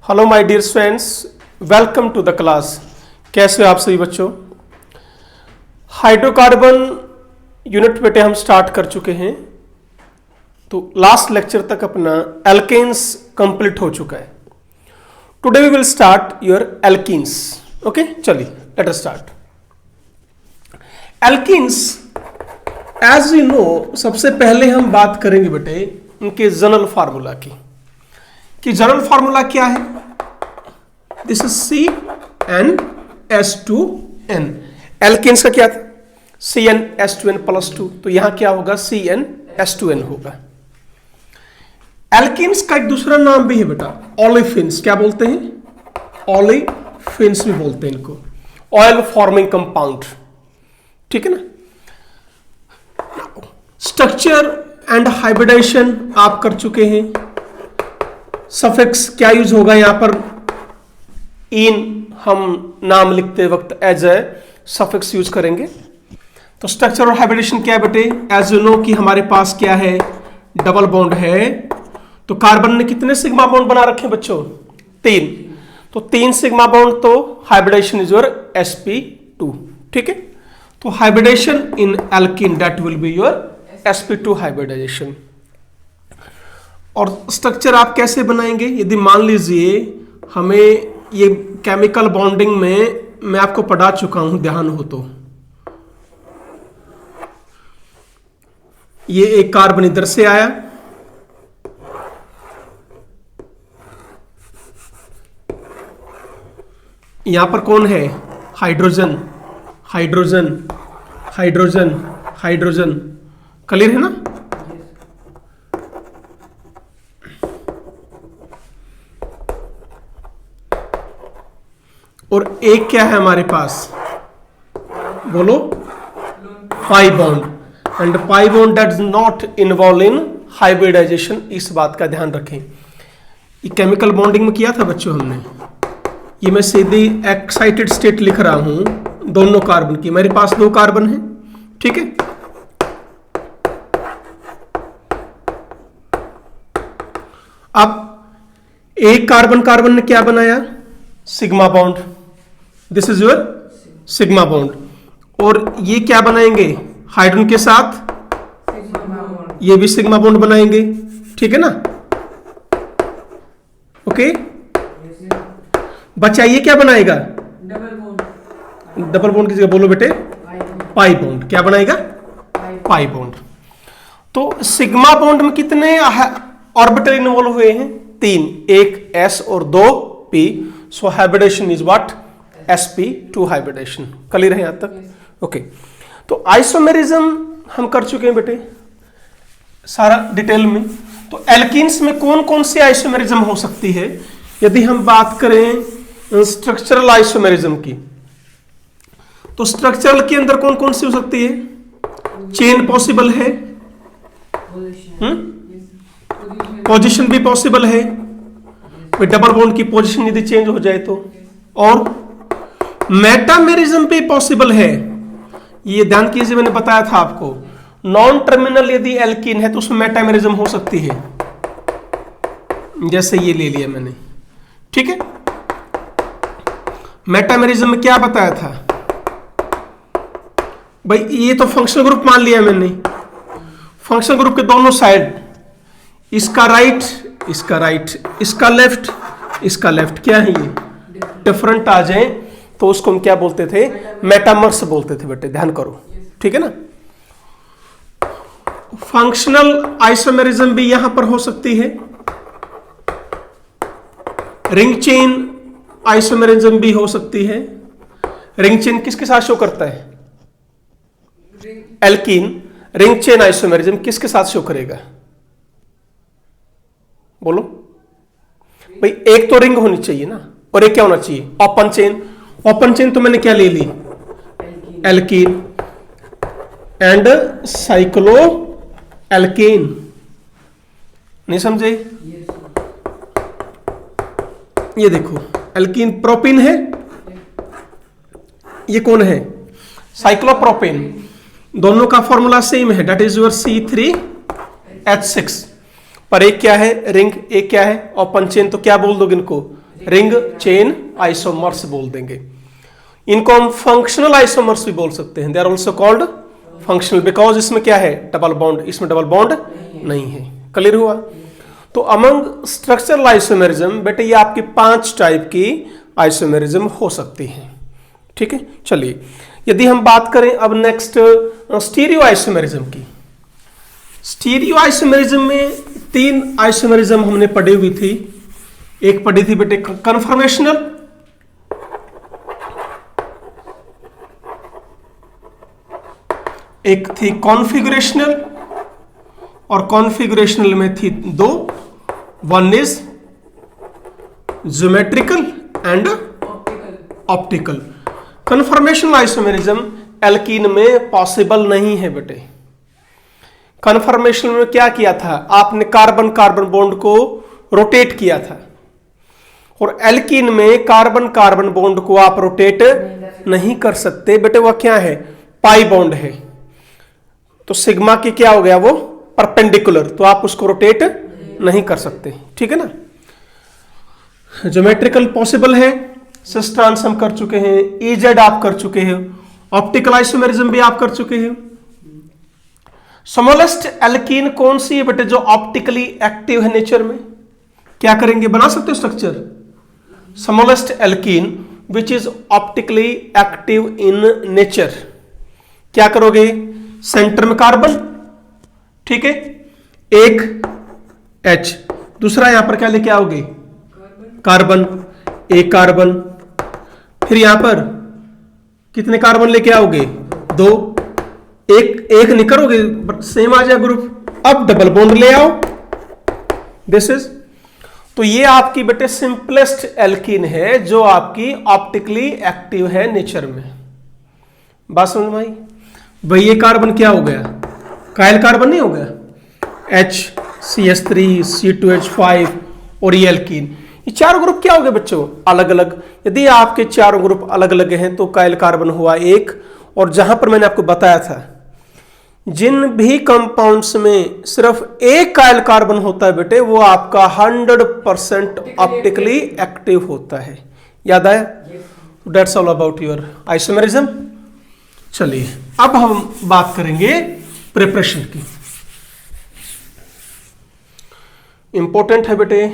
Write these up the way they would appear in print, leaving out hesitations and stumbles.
Hello my dear students, welcome to the class. कैसे हो आप सभी बच्चों। हाइड्रोकार्बन यूनिट बेटे हम स्टार्ट कर चुके हैं। तो लास्ट लेक्चर तक अपना एल्केन्स कंप्लीट हो चुका है। Today we will start your alkenes. Okay, चलिए let us start. Alkenes as you know, सबसे पहले हम बात करेंगे बेटे इनके जनरल फार्मूला की। कि जनरल फार्मूला क्या है। This is CnH2n। एल्केन्स का क्या था, CnH2n + 2। तो यहां क्या होगा, CnH2n होगा। एल्केन्स का एक दूसरा नाम भी है बेटा, ओलेफिन्स। क्या बोलते हैं, ओलेफिन्स भी बोलते हैं इनको, ऑयल फॉर्मिंग कंपाउंड। ठीक है ना। स्ट्रक्चर एंड हाइब्रिडाइजेशन आप कर चुके हैं। सफिक्स क्या यूज होगा यहां पर, इन हम नाम लिखते वक्त एज ए सफिक्स यूज करेंगे। तो स्ट्रक्चर और हाइब्रिडेशन क्या है बेटे, एज यू नो कि हमारे पास क्या है, डबल बॉन्ड है। तो कार्बन ने कितने सिग्मा बॉन्ड बना रखे हैं बच्चों, 3। तो 3 सिग्मा बॉन्ड, तो हाइब्रिडेशन इज योर sp2। ठीक है। तो hybridation in alkene that will be your sp2 hybridisation. और स्ट्रक्चर आप कैसे बनाएंगे, यदि मान लीजिए हमें ये केमिकल बॉन्डिंग में मैं आपको पढ़ा चुका हूं, ध्यान हो तो। ये एक कार्बन इधर से आया, यहां पर कौन है, hydrogen, hydrogen, hydrogen, hydrogen. Clear है ना। और एक क्या है हमारे पास, बोलो, pi bond. And pi bond that is not involve in hybridisation. इस बात का ध्यान रखें। ये केमिकल बॉन्डिंग में किया था बच्चों हमने। ये मैं सीधी एक्साइटेड स्टेट लिख रहा हूं दोनों कार्बन की। मेरे पास 2 कार्बन है। ठीक है। अब एक कार्बन ने क्या बनाया, sigma bond. This is your sigma bond. और ये क्या बनाएंगे, हाइड्रोजन के साथ ये भी सिग्मा बॉन्ड बनाएंगे। ठीक है ना। ओके। बच्चा ये क्या बनाएगा, डबल बॉन्ड की जगह बोलो बेटे पाई बॉन्ड। क्या बनाएगा, पाई बॉन्ड। तो सिग्मा बॉन्ड में कितने ऑर्बिटल इन्वॉल्व हुए हैं, 3, एक s और 2 p। So hybridation is what, sp2 hybridation. Clear है यहां तक। ओके। तो आइसोमेरिज्म हम कर चुके हैं बेटे सारा डिटेल में। तो एल्कीन्स में कौन कौन सी आइसोमेरिज्म हो सकती है, यदि हम बात करें स्ट्रक्चरल आइसोमेरिज्म की। तो स्ट्रक्चरल के अंदर कौन कौन सी हो सकती है, चेन पॉसिबल है, पोजीशन भी पॉसिबल है, डबल बॉन्ड की पोजीशन यदि चेंज हो जाए तो, और मेटामेरिज्म भी पॉसिबल है। ये ध्यान कीजिए, मैंने बताया था आपको, नॉन टर्मिनल यदि एल्कीन है तो उसमें मेटामेरिज्म हो सकती है। जैसे ये ले लिया मैंने। ठीक है। मेटामेरिज्म में क्या बताया था भाई, ये तो फंक्शनल ग्रुप मान लिया मैंने। फंक्शनल ग्रुप के दोनों साइड, इसका राइट, इसका राइट, इसका लेफ्ट, इसका लेफ्ट, क्या है ये, डिफरेंट आ जाए तो उसको हम क्या बोलते थे, मेटामर्स बोलते थे बेटे। ध्यान करो। ठीक है ना। फंक्शनल आइसोमेरिज्म भी यहां पर हो सकती है। रिंग चेन आइसोमेरिज्म भी हो सकती है। रिंग चेन किसके साथ शो करता है, एल्कीन। रिंग चेन आइसोमेरिज्म किसके साथ शो करेगा, बोलो भाई। एक तो रिंग होनी चाहिए ना, और एक क्या होना चाहिए, ओपन चेन। ओपन चेन तो मैंने क्या ले ली, एल्कीन एंड साइक्लो एल्केन। नहीं समझे। ये देखो एल्कीन प्रोपीन है, ये कौन है, साइक्लोप्रोपेन। दोनों का फॉर्मूला सेम है, दैट इज योर C3H6। पर एक क्या है, रिंग, एक क्या है, ओपन चेन। तो क्या बोल दोगे इनको, रिंग चेन आइसोमर्स बोल देंगे। इनको हम फंक्शनल आइसोमर्स भी बोल सकते हैं। They are also called functional because इसमें क्या है, डबल बॉन्ड, इसमें डबल बॉन्ड नहीं है। क्लियर हुआ? तो अमंग स्ट्रक्चरल आइसोमेरिज्म बेटे ये आपकी 5 टाइप की आइसोमेरिज्म हो सकती है। ठीक है, चलिए यदि हम बात करें अब नेक्स्ट स्टीरियो आइसोमेरिज्म की। स्टीरियो आइसोमेरिज्म में 3 आइसोमेरिज्म हमने पढ़ी हुई थी। एक पढ़ी थी बेटे कन्फर्मेशनल, एक थी कॉन्फ़िगरेशनल, और कॉन्फ़िगरेशनल में थी 2, one is geometrical and optical. Conformational isomerism alkene में पॉसिबल नहीं है बेटे। कन्फर्मेशन में क्या किया था, आपने कार्बन कार्बन बॉन्ड को रोटेट किया था, और एल्कीन में कार्बन कार्बन बॉन्ड को आप रोटेट नहीं कर सकते बेटे। वह क्या है, पाई बॉन्ड है, तो सिग्मा की क्या हो गया, वो परपेंडिकुलर, तो आप उसको रोटेट नहीं कर सकते। ठीक है ना। ज्योमेट्रिकल पॉसिबल है, सिस ट्रांस हम कर चुके हैं, ईजेड आप कर चुके हैं, ऑप्टिकल आइसोमेरिज्म भी आप कर चुके हैं। स्मॉलेस्ट एल्कीन कौन सी है बेटे जो ऑप्टिकली एक्टिव है नेचर में? क्या करेंगे, बना सकते हो structure. Smallest alkene which is optically active in nature, क्या करोगे, सेंटर में कार्बन, ठीक है, एक H, दूसरा यहां पर क्या लेके आओगे, कार्बन, एक कार्बन, फिर यहां पर कितने कार्बन लेके आओगे, 2, एक निकलोगे, सेम आ जाए ग्रुप। अब डबल बॉन्ड ले आओ, दिस इज, तो ये आपकी बेटे सिंपलेस्ट एल्कीन है जो आपकी ऑप्टिकली एक्टिव है नेचर में। बात समझ में आई? भाई ये कार्बन क्या हो गया, कायल कार्बन नहीं हो गया, HCS3 C2H5 और ये एल्कीन, ये चारों ग्रुप क्या हो गए बच्चों, अलग अलग। यदि आपके चारों ग्रुप अलग अलग हैं तो कायल कार्बन हुआ एक। और जहां पर मैंने आपको बताया था जिन भी कंपाउंड्स में सिर्फ एक कायल कार्बन होता है बेटे वो आपका 100% ऑप्टिकली एक्टिव होता है। याद आया? That's all about your isomerism. चलिए अब हम बात करेंगे प्रिपरेशन की। इंपॉर्टेंट है बेटे,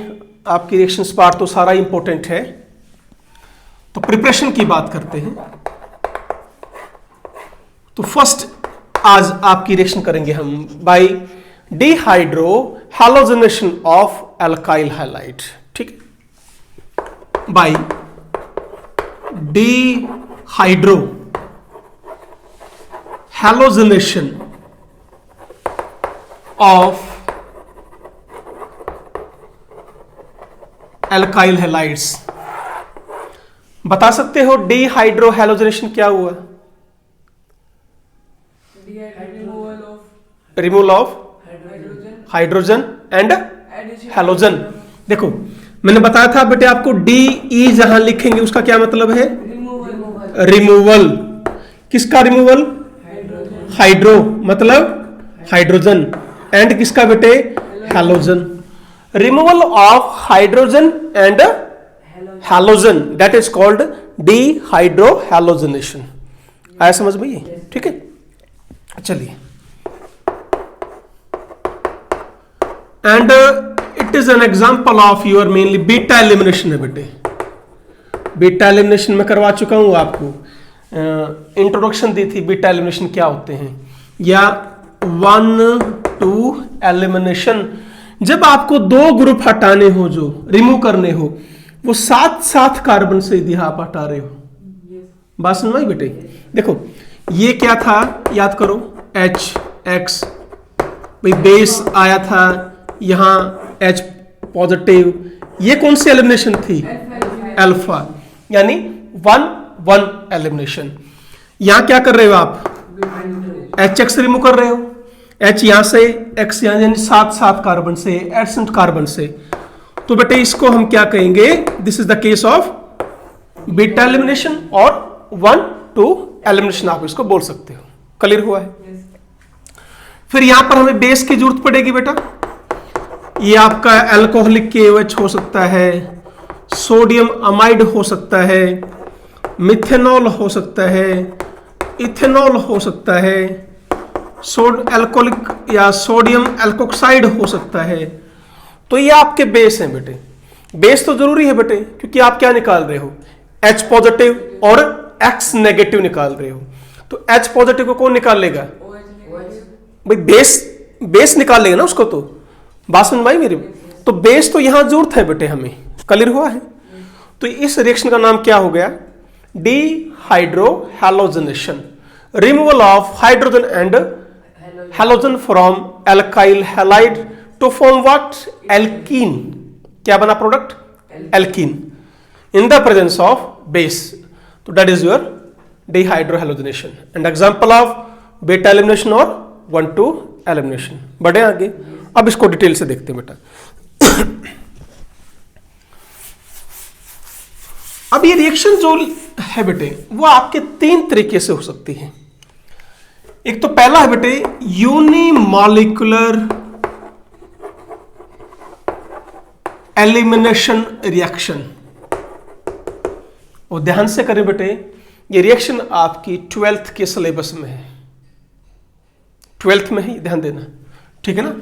आपकी रिएक्शंस पार्ट तो सारा इंपॉर्टेंट है, तो प्रिपरेशन की बात करते हैं। तो फर्स्ट आज आपकी रिएक्शन करेंगे हम by dehydrohalogenation of alkyl halide. ठीक है, by dehydrohalogenation of alkyl halides. बता सकते हो डिहाइड्रो हैलोजनेशन क्या हुआ? Removal of hydrogen and halogen. देखो मैंने बताया था बेटे आपको DE जहां लिखेंगे उसका क्या मतलब है, रिमूवल। किसका रिमूवल? हाइड्रो मतलब हाइड्रोजन, एंड किसका बेटे, halogen. Removal of hydrogen and halogen that is called dehydro halogenation. आया समझ में ये? ठीक है, चलिए। And it is an example of your mainly beta elimination है बेटे। बीटा एलिमिनेशन में करवा चुका हूं आपको, इंट्रोडक्शन दी थी बीटा एलिमिनेशन क्या होते हैं, या 1-2 एलिमिनेशन। जब आपको 2 ग्रुप हटाने हो, जो रिमूव करने हो, वो साथ कार्बन से यदि आप हटा रहे हो। बात समझ में आई बेटे? देखो ये क्या था, याद करो, HX, भाई बेस आया था यहां H पॉजिटिव, ये कौन सी एलिमिनेशन थी, अल्फा, यानी 1-1 एलिमिनेशन। यहां क्या कर रहे हो आप, HX रिमूव कर रहे हो, H यहां से, X यहां, यानी साथ कार्बन से, एडसेंट कार्बन से। तो बेटे इसको हम क्या कहेंगे, this is the case of beta elimination, और 1-2 एलिमिनेशन आप इसको बोल सकते हो। क्लियर हुआ है? फिर यहां पर हमें बेस की जरूरत पड़ेगी बेटा। ये आपका अल्कोहलिक KOH हो सकता है, सोडियम अमाइड हो सकता है, मिथेनॉल हो सकता है, इथेनॉल हो सकता है, एल्कोहलिक या सोडियम एल्कोक्साइड हो सकता है। तो ये आपके बेस हैं बेटे। बेस तो जरूरी है बेटे, क्योंकि आप क्या निकाल रहे हो, H पॉजिटिव और X नेगेटिव निकाल रहे हो। तो H पॉजिटिव को कौन निकाल लेगा भाई, बेस निकाल लेगा ना उसको। तो बात समझ में आई मेरी। तो बेस तो यहां जरूरत है बेटे, हमें क्लियर हुआ है। तो इस रिएक्शन का नाम क्या हो गया, dehydrohalogenation, removal of hydrogen and halogen from alkyl halide to form what, alkene. क्या बना product, alkene, in the presence of base. तो that is your dehydrohalogenation and example of beta elimination और 1,2 एलिमिनेशन। बढ़े आगे, अब इसको डिटेल से देखते हैं बेटा। अब ये रिएक्शन जो है बेटे, वो आपके 3 तरीके से हो सकती है। एक तो पहला है बेटे यूनिमॉलिक्यूलर एलिमिनेशन रिएक्शन। और ध्यान से करें बेटे, ये रिएक्शन आपकी 12th के सिलेबस में है, 12th में ही ध्यान देना, ठीक है ना।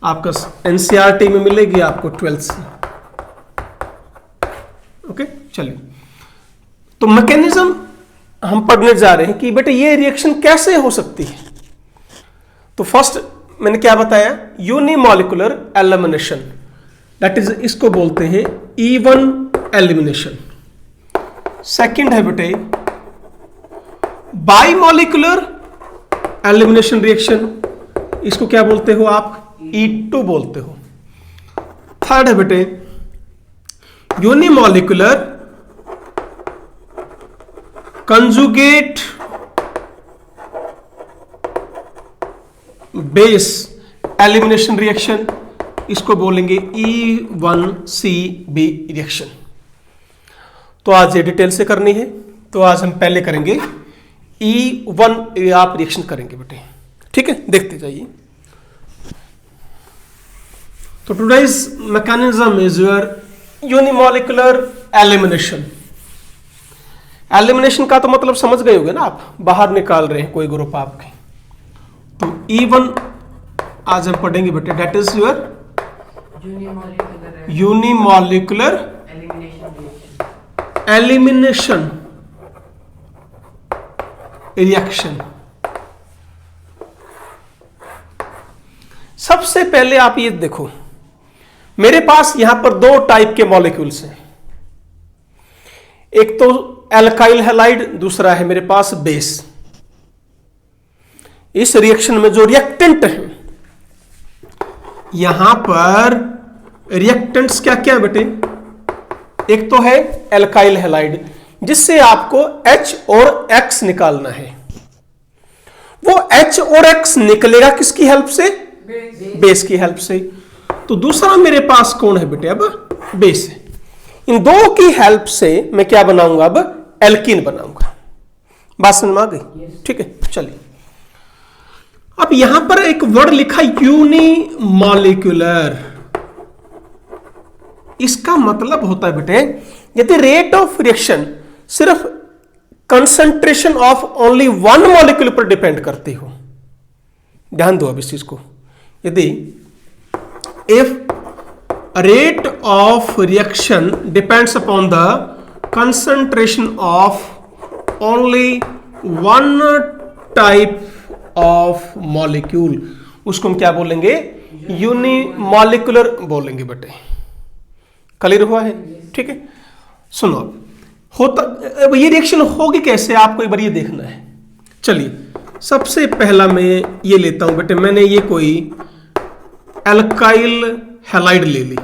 आपका एनसीईआरटी में मिलेगी आपको 12th से। ओके चलिए, तो मैकेनिज्म हम पढ़ने जा रहे हैं कि बेटे ये रिएक्शन कैसे हो सकती है। तो फर्स्ट मैंने क्या बताया, यूनिमॉलिक्यूलर एलिमिनेशन, दैट इज इसको बोलते हैं इवन एलिमिनेशन। सेकंड है बेटे बाइमॉलिक्यूलर एलिमिनेशन रिएक्शन, इसको क्या बोलते हो आप, E2 बोलते हो। थर्ड है बेटे unimolecular conjugate base elimination reaction, इसको बोलेंगे E1CB रिएक्शन। तो आज ये डिटेल से करनी है। तो आज हम पहले करेंगे E1 आप रिएक्शन करेंगे बेटे, ठीक है, देखते जाइए। तो today's mechanism is your unimolecular elimination. Elimination का तो मतलब समझ गए होंगे ना आप, बाहर निकाल रहे हैं कोई ग्रुप आपके। तो E1 आज हम पढ़ेंगे बेटे, that is your unimolecular elimination reaction. सबसे पहले आप ये देखो, मेरे पास यहां पर 2 टाइप के मॉलिक्यूल्स हैं, एक तो एल्काइल हैलाइड, दूसरा है मेरे पास बेस। इस रिएक्शन में जो रिएक्टेंट है, यहां पर रिएक्टेंट्स क्या क्या बेटे, एक तो है एल्काइल हैलाइड जिससे आपको H और X निकालना है। वो H और X निकलेगा किसकी हेल्प से, बेस की हेल्प से। तो दूसरा मेरे पास कौन है बेटे, अब बेस है। इन दो की हेल्प से मैं क्या बनाऊंगा, अब एल्कीन बनाऊंगा। बात समझ में आ गई, ठीक है। चलिए, अब यहां पर एक वर्ड लिखा यूनिमॉलिक्यूलर, इसका मतलब होता है बेटे, यदि रेट ऑफ रिएक्शन सिर्फ कंसंट्रेशन ऑफ ओनली 1 मॉलिक्यूल पर डिपेंड करती हो। ध्यान दो अब इस चीज को, यदि if rate of reaction depends upon the concentration of only 1 type of molecule, उसको हम क्या बोलेंगे, यूनिमॉलिक्यूलर बोलेंगे बेटे। क्लियर हुआ है, ठीक है। सुनो, होता अब ये रिएक्शन होगी कैसे, आपको एक बार ये देखना है। चलिए, सबसे पहला मैं ये लेता हूं बेटे, मैंने ये कोई एल्काइल हैलाइड ले ली,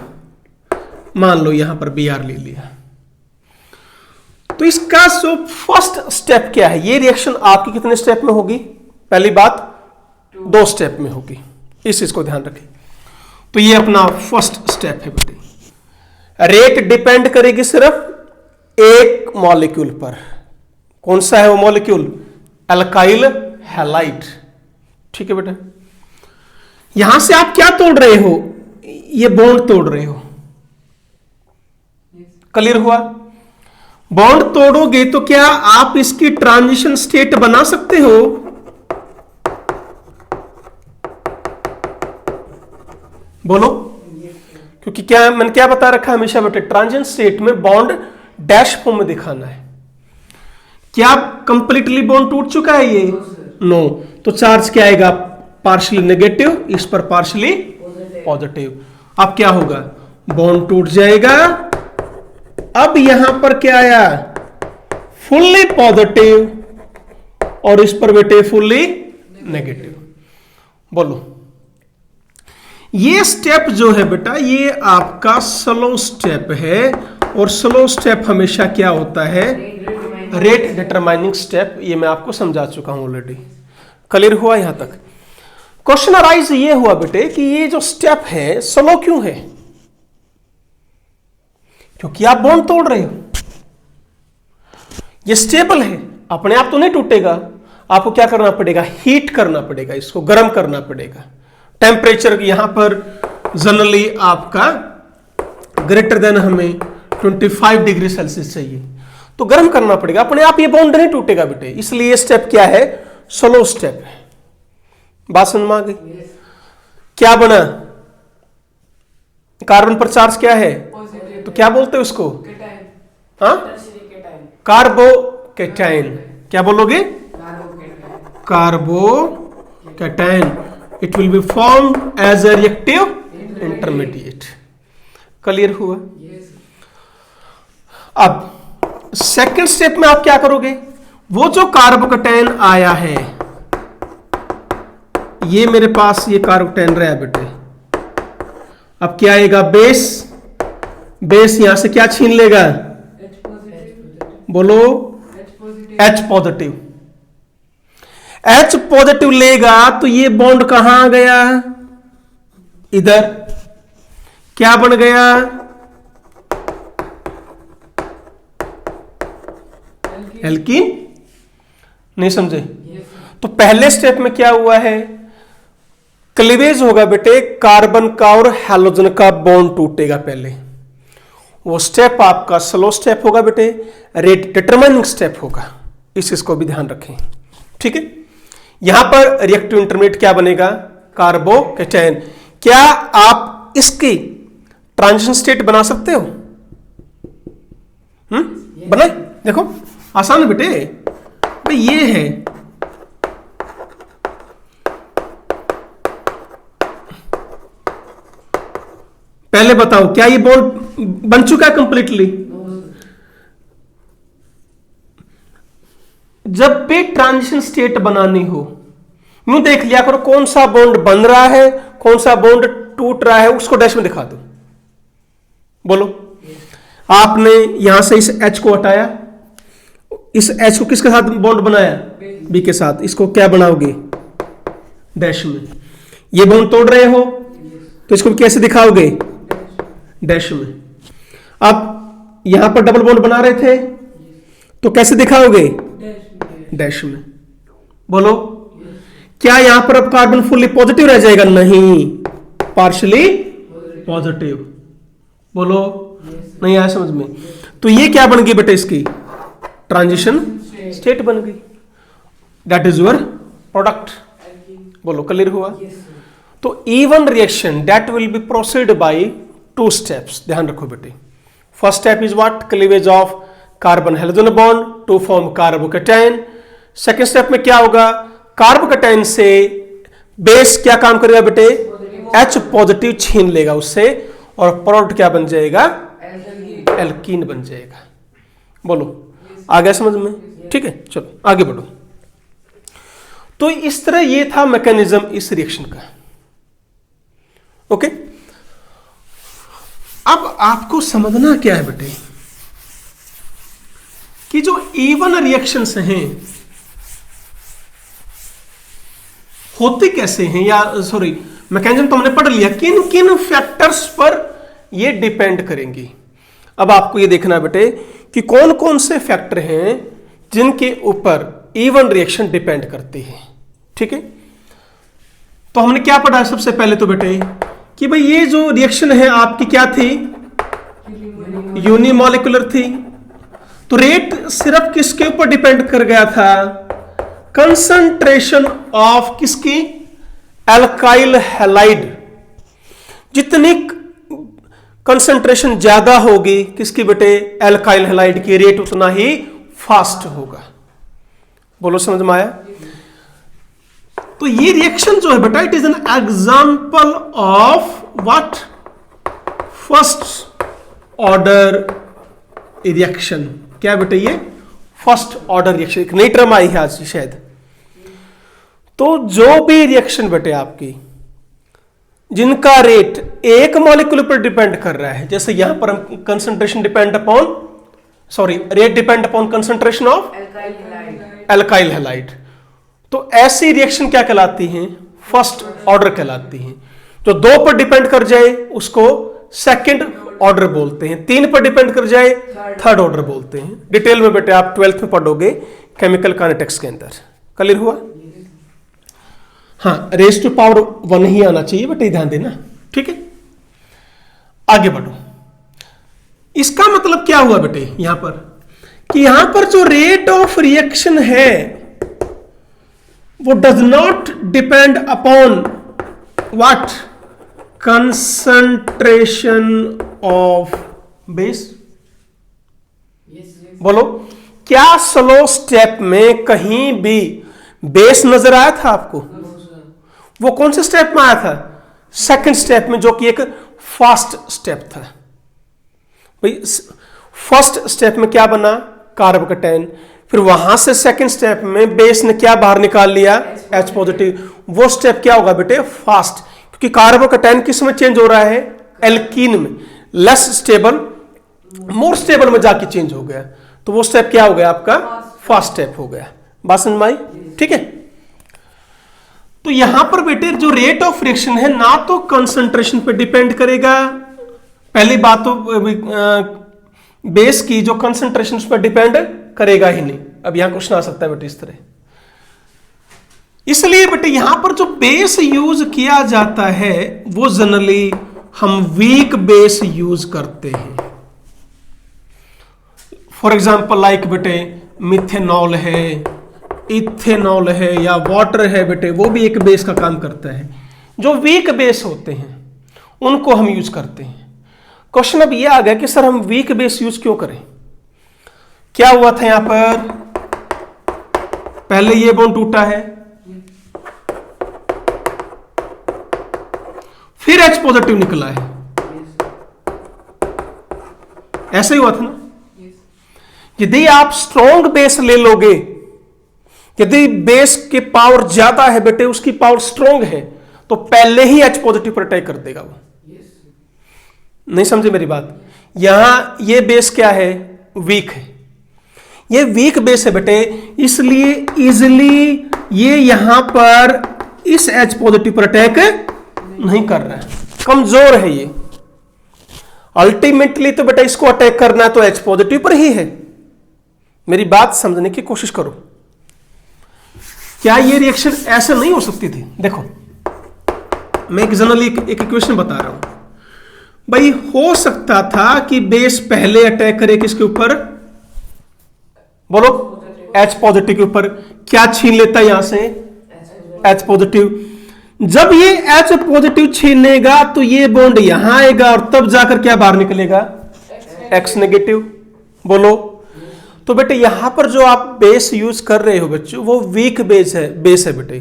मान लो यहां पर Br ले लिया। तो इसका जो फर्स्ट स्टेप क्या है, ये रिएक्शन आपकी कितने स्टेप में होगी, पहली बात 2 स्टेप में होगी, इस चीज को ध्यान रखें। तो ये अपना फर्स्ट स्टेप है बेटे, रेट डिपेंड करेगी सिर्फ एक मॉलिक्यूल पर। कौन सा है वो मॉलिक्यूल, एल्काइल हैलाइड, ठीक है बेटा। यहां से आप क्या तोड़ रहे हो, ये बॉन्ड तोड़ रहे हो, क्लियर हुआ? बॉन्ड तोड़ोगे तो क्या आप इसकी ट्रांजिशन स्टेट बना सकते हो? बोलो, क्योंकि क्या मैंने क्या बता रखा हमेशा बेटे, ट्रांजिशन स्टेट में बॉन्ड डैश फॉर्म में दिखाना है। क्या कंप्लीटली बॉन्ड टूट चुका है ये? नो। तो चार्ज क्या आएगा? पार्शियली नेगेटिव, इस पर पार्शियली पॉजिटिव। अब क्या होगा? बॉन्ड टूट जाएगा। अब यहां पर क्या आया? फुल्ली पॉजिटिव, और इस पर बेटे फुल्ली नेगेटिव। बोलो, ये स्टेप जो है बेटा, ये आपका स्लो स्टेप है, और स्लो स्टेप हमेशा क्या होता है? Rate determining step. ये मैं आपको समझा चुका हूं ऑलरेडी। क्लियर हुआ यहां तक? क्वेश्चन अराइज ये हुआ बेटे कि ये जो स्टेप है स्लो क्यों है? क्योंकि आप बॉन्ड तोड़ रहे हो। ये स्टेबल है, अपने आप तो नहीं टूटेगा। आपको क्या करना पड़ेगा? हीट करना पड़ेगा, इसको गर्म करना पड़ेगा। टेम्परेचर यहां पर जनरली आपका ग्रेटर देन हमें 25 डिग्री सेल्सियस चाहिए, तो गर्म करना पड़ेगा। अपने आप ये बॉन्ड नहीं टूटेगा बेटे, इसलिए ये स्टेप क्या है? स्लो स्टेप है। बात समझ में आ गई? क्या बना? कार्बन पर चार्ज क्या है? तो क्या बोलते हैं उसको? हाँ, कार्बोकैटायन। क्या बोलोगे? Carbocation. It will be formed as a reactive intermediate. Clear हुआ? अब सेकंड स्टेप में आप क्या करोगे? वो जो कार्बोकैटायन आया है, ये मेरे पास ये कार्बोकैटायन रहा बेटे, अब क्या आएगा? बेस। बेस यहां से क्या छीन लेगा? बोलो, H पॉजिटिव। H पॉजिटिव लेगा तो ये बॉन्ड कहां आ गया? इधर। क्या बन गया? एल्कीन। नहीं समझे? तो पहले स्टेप में क्या हुआ है? क्लीवेज होगा बेटे, कार्बन का और हैलोजन का बॉन्ड टूटेगा पहले। वो स्टेप आपका स्लो स्टेप होगा बेटे, रेट डिटरमाइनिंग स्टेप होगा। इस चीज को भी ध्यान रखें, ठीक है? यहां पर रिएक्टिव इंटरमीडिएट क्या बनेगा? कार्बोकैटायन। क्या आप इसकी ट्रांजिशन स्टेट बना सकते हो? बनाए? देखो आसान है बेटे। भाई ये है, पहले बताओ क्या ये बॉन्ड बन चुका है कंप्लीटली? जब भी ट्रांजिशन स्टेट बनानी हो, यूं देख लिया करो कौन सा बॉन्ड बन रहा है, कौन सा बॉन्ड टूट रहा है, उसको डैश में दिखा दो। बोलो, आपने यहां से इस H को हटाया, इस H को किसके साथ बॉन्ड बनाया? B के साथ। इसको क्या बनाओगे? डैश में। ये बॉन्ड तोड़ रहे हो तो इसको कैसे दिखाओगे? डैश में। अब यहां पर डबल बॉन्ड बना रहे थे तो कैसे दिखाओगे? डैश में। बोलो, क्या यहां पर अब कार्बन फुल्ली पॉजिटिव रह जाएगा? नहीं, पार्शियली पॉजिटिव। बोलो, नहीं आया समझ में? तो ये क्या बन गई बेटे? इसकी ट्रांजिशन स्टेट बन गई। That is your product. बोलो, क्लियर हुआ? तो E1 reaction that will be proceed by 2 steps. ध्यान रखो बेटे। First step is what? Cleavage of carbon halogen bond to form carbocation. Second step में क्या होगा? कार्बोकैटायन से बेस क्या काम करेगा बेटे? H पॉजिटिव छीन लेगा उससे, और प्रोडक्ट क्या बन जाएगा? एल्कीन बन जाएगा। बोलो, आ गया समझ में? ठीक है, चलो आगे बढ़ो। तो इस तरह ये था मैकेनिज्म इस रिएक्शन का। ओके, अब आपको समझना क्या है बेटे कि जो इवन रिएक्शंस हैं होते कैसे हैं, या सॉरी मैकेनिज्म तो हमने पढ़ लिया, किन किन फैक्टर्स पर ये डिपेंड करेंगी। अब आपको ये देखना बेटे कि कौन कौन से फैक्टर हैं जिनके ऊपर इवन रिएक्शन डिपेंड करती है। ठीक है, तो हमने क्या पढ़ा सबसे पहले तो बेटे कि भाई ये जो रिएक्शन है आपकी क्या थी? यूनिमोलिकुलर थी। तो रेट सिर्फ किसके ऊपर डिपेंड कर गया था? कंसंट्रेशन ऑफ किसकी? Alkyl halide. जितनी कंसंट्रेशन ज्यादा होगी किसकी बेटे? एल्काइल हैलाइड की, रेट उतना ही फास्ट होगा। बोलो समझ में आया? तो ये रिएक्शन जो है बेटा, it is an example of what? First order reaction. क्या बेटा? ये फर्स्ट ऑर्डर रिएक्शन। एक नई टर्म आई है आज शायद। तो जो भी रिएक्शन बेटे आपकी जिनका रेट एक मॉलिक्यूल पर डिपेंड कर रहा है, जैसे यहां पर हम concentration depend upon, sorry, rate depend upon concentration of alkyl halide, तो ऐसी रिएक्शन क्या कहलाती हैं? फर्स्ट ऑर्डर कहलाती हैं। जो दो पर डिपेंड कर जाए उसको सेकंड ऑर्डर बोलते हैं, तीन पर डिपेंड कर जाए थर्ड ऑर्डर बोलते हैं। डिटेल में बेटे आप 12th में पढ़ोगे केमिकल काइनेटिक्स के अंदर। क्लियर हुआ? हाँ, रेज टू पावर 1 ही आना चाहिए बेटे, ध्यान देना। ठीक है, आगे बढ़ो। इसका मतलब क्या हुआ बेटे यहां पर? कि यहां पर जो रेट ऑफ रिएक्शन है वो does not depend upon what? Concentration of base. बोलो, क्या स्लो स्टेप में कहीं भी बेस नजर आया था आपको? वो कौन से स्टेप में आया था? सेकंड स्टेप में, जो कि एक फास्ट स्टेप था। भाई फर्स्ट स्टेप में क्या बना? कार्बोकेटाइन। फिर वहां से सेकंड स्टेप में बेस ने क्या बाहर निकाल लिया? H positive. वो स्टेप क्या होगा बेटे? फास्ट, क्योंकि कार्बोकेटाइन किस में चेंज हो रहा है? एल्कीन में। लेस स्टेबल मोर स्टेबल में जाके चेंज हो गया, तो वो स्टेप क्या हो गया आपका? फास्ट स्टेप हो गया। बात समझ में आई? ठीक है, तो यहां पर बेटे जो रेट ऑफ रिएक्शन है ना तो कंसंट्रेशन पे डिपेंड करेगा, पहली बात तो बेस की जो कंसंट्रेशन उस पर डिपेंड करेगा ही नहीं। अब यहां क्वेश्चन आ सकता है बेटे इस तरह, इसलिए बेटे यहां पर जो बेस यूज किया जाता है वो जनरली हम वीक बेस यूज करते हैं। फॉर एग्जाम्पल लाइक बेटे मिथेनॉल है, इथेनॉल है या वाटर है बेटे, वो भी एक बेस का काम करता है। जो वीक बेस होते हैं उनको हम यूज करते हैं। क्वेश्चन अब ये आ गया कि सर हम वीक बेस यूज क्यों करें? क्या हुआ था यहां पर? पहले ये बॉन्ड टूटा है, फिर H पॉजिटिव निकला है, ऐसा ही हुआ था ना? यदि आप स्ट्रॉन्ग बेस ले लोगे, यदि बेस की पावर ज्यादा है बेटे, उसकी पावर स्ट्रॉन्ग है, तो पहले ही H पॉजिटिव पर अटैक कर देगा वो। नहीं समझे मेरी बात? यहां ये बेस क्या है? वीक है। ये वीक बेस है बेटे, इसलिए इजिली ये यहां पर इस H पॉजिटिव पर अटैक नहीं कर रहा है, कमजोर है ये। अल्टीमेटली तो बेटा इसको अटैक करना है तो H पॉजिटिव पर ही है। मेरी बात समझने की कोशिश करो। क्या ये रिएक्शन ऐसे नहीं हो सकती थी? देखो मैं एक जनरली एक इक्वेशन बता रहा हूं भाई। हो सकता था कि बेस पहले अटैक करे किसके ऊपर? बोलो, H पॉजिटिव के ऊपर। क्या छीन लेता है यहां से? H positive. जब ये H पॉजिटिव छीनेगा तो ये बॉन्ड यहां आएगा और तब जाकर क्या बाहर निकलेगा? X negative. बोलो, तो बेटे यहां पर जो आप बेस यूज कर रहे हो बच्चों, वो वीक बेस है बेटे,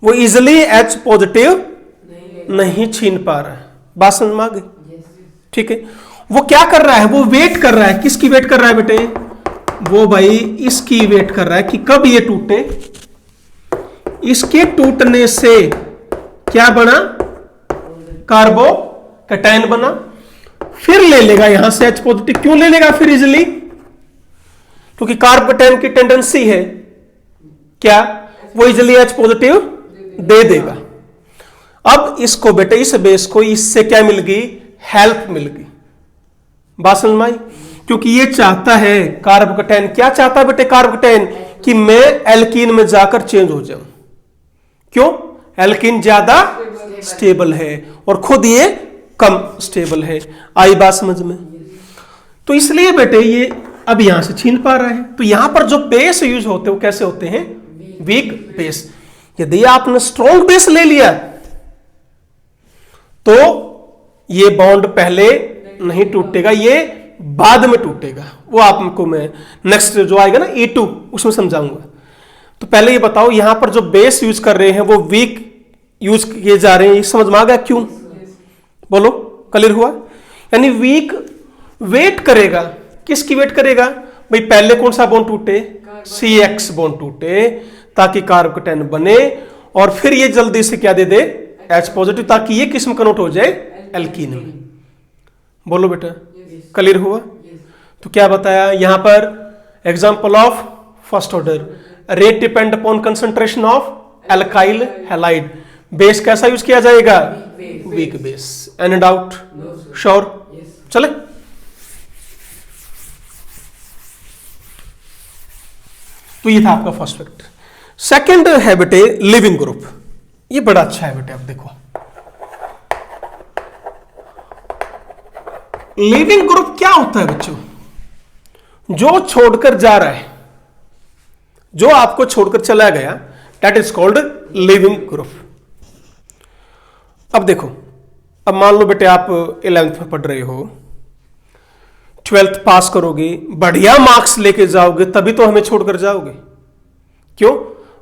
वो इजिली H पॉजिटिव नहीं छीन पा रहा है। बात समझ में आ गई? ठीक है, वो क्या कर रहा है? वो वेट कर रहा है। किसकी वेट कर रहा है बेटे? वो भाई इसकी वेट कर रहा है कि कब ये टूटे। इसके टूटने से क्या बना? कार्बोकेटाइन बना। फिर ले लेगा यहां से H पॉजिटिव। क्यों ले लेगा फिर इजिली? क्योंकि कार्बोकेटाइन की टेंडेंसी है क्या? वो इजिली H पॉजिटिव दे देगा। अब इसको बेटे, इस बेस को इससे क्या मिल गई? हेल्प मिल गई। बात समझ में आई? क्योंकि ये चाहता है कार्बोकेटाइन, क्या चाहता है बेटे कार्बोकेटाइन? कि मैं एल्कीन में जाकर चेंज हो जाऊं। क्यों? एल्कीन ज्यादा स्टेबल है और खुद ये कम स्टेबल है। आई बात समझ में? तो इसलिए बेटे ये अब यहां से छीन पा रहा है। तो यहां पर जो बेस यूज होते हैं वो कैसे होते हैं? Weak base. यदि आपने स्ट्रॉन्ग बेस ले लिया तो ये बॉन्ड पहले नहीं टूटेगा, ये बाद में टूटेगा। वो आपको मैं नेक्स्ट जो आएगा ना E2 उसमें समझाऊंगा। तो पहले ये बताओ यहां पर जो बेस यूज कर रहे हैं वो वीक यूज किए जा रहे हैं, ये समझ में आ गया क्यों? बोलो, क्लियर हुआ? यानी वीक वेट करेगा, किसकी वेट करेगा भाई? पहले कौन सा बॉन्ड टूटे? CX बॉन्ड टूटे ताकि कार्बोकेटाइन बने और फिर ये जल्दी से क्या दे दे? H पॉजिटिव, ताकि ये किस में कन्वर्ट हो जाए? एल्कीन में। बोलो बेटा, क्लियर हुआ? तो क्या बताया यहां पर? Example of first order, rate depend upon concentration of alkyl halide. Base कैसा यूज किया जाएगा? Weak base. Any doubt? Sure? चले। तो ये था आपका फर्स्ट फैक्ट। सेकंड है बेटे लिविंग ग्रुप। ये बड़ा अच्छा है बेटे। अब देखो लिविंग ग्रुप क्या होता है बच्चों? जो छोड़कर जा रहा है, जो आपको छोड़कर चला गया, that is called leaving group. अब देखो, अब मान लो बेटे आप 11th में पढ़ रहे हो, 12th पास करोगे, बढ़िया मार्क्स लेके जाओगे, तभी तो हमें छोड़कर जाओगे। क्यों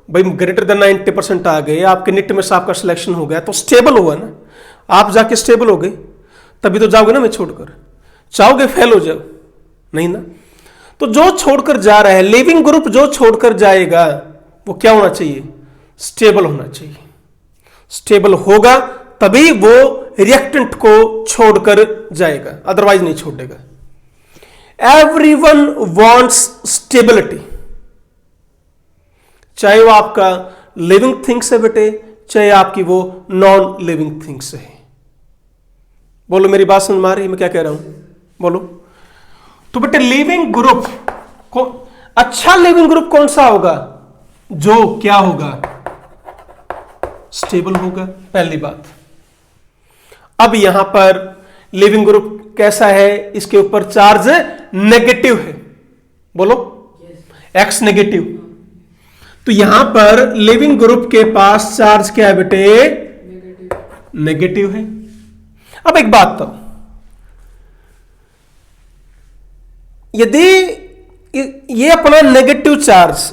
भाई? ग्रेटर देन 90% आ गए, आपके निट में से आपका सिलेक्शन हो गया, तो स्टेबल हुआ ना, आप जाके स्टेबल हो गए, तभी तो जाओगे ना हमें छोड़कर। चाहोगे फेल हो जाओ? नहीं ना। तो जो छोड़कर जा रहा है, लिविंग ग्रुप जो छोड़कर जाएगा वो क्या होना चाहिए? स्टेबल होना चाहिए। स्टेबल होगा तभी वो रिएक्टेंट को छोड़कर जाएगा, अदरवाइज नहीं छोड़ेगा। एवरीवन वांट्स स्टेबिलिटी, चाहे वो आपका लिविंग थिंग्स है बेटे, चाहे आपकी वो नॉन लिविंग थिंग्स है। बोलो, मेरी बात समझ में आ रही है मैं क्या कह रहा हूं? बोलो। तो बेटे लिविंग ग्रुप को, अच्छा लिविंग ग्रुप कौन सा होगा? जो क्या होगा? स्टेबल होगा, पहली बात। अब यहां पर लिविंग ग्रुप कैसा है? इसके ऊपर चार्ज नेगेटिव है। बोलो, X नेगेटिव। तो यहां पर लिविंग ग्रुप के पास चार्ज क्या है बेटे? नेगेटिव है। अब एक बात तो, यदि ये अपना नेगेटिव चार्ज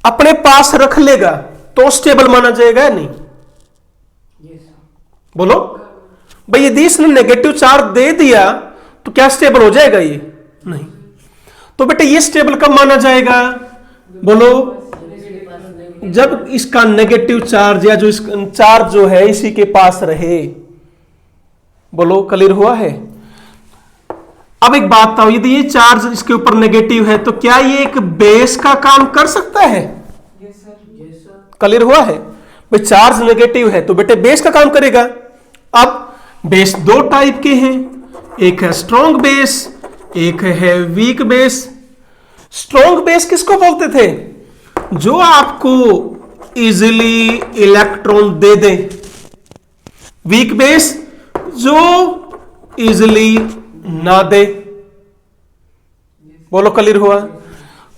अपने पास रख लेगा तो स्टेबल माना जाएगा या नहीं? बोलो भाई, यदि इसने नेगेटिव चार्ज दे दिया तो क्या स्टेबल हो जाएगा? ये नहीं। तो बेटे ये स्टेबल कब माना जाएगा? बोलो, जब इसका नेगेटिव चार्ज या जो चार्ज जो है इसी के पास रहे। बोलो, क्लियर हुआ है? अब एक बात बताओ, यदि ये चार्ज इसके ऊपर नेगेटिव है तो क्या ये एक बेस का काम कर सकता है? क्लियर हुआ है? भाई चार्ज नेगेटिव है तो बेटे बेस का काम करेगा। अब बेस दो टाइप के हैं, एक है स्ट्रॉन्ग बेस, एक है वीक बेस। स्ट्रॉन्ग बेस किसको बोलते थे? जो आपको इजीली इलेक्ट्रॉन दे दे। वीक बेस जो इजीली ना दे। बोलो, क्लियर हुआ?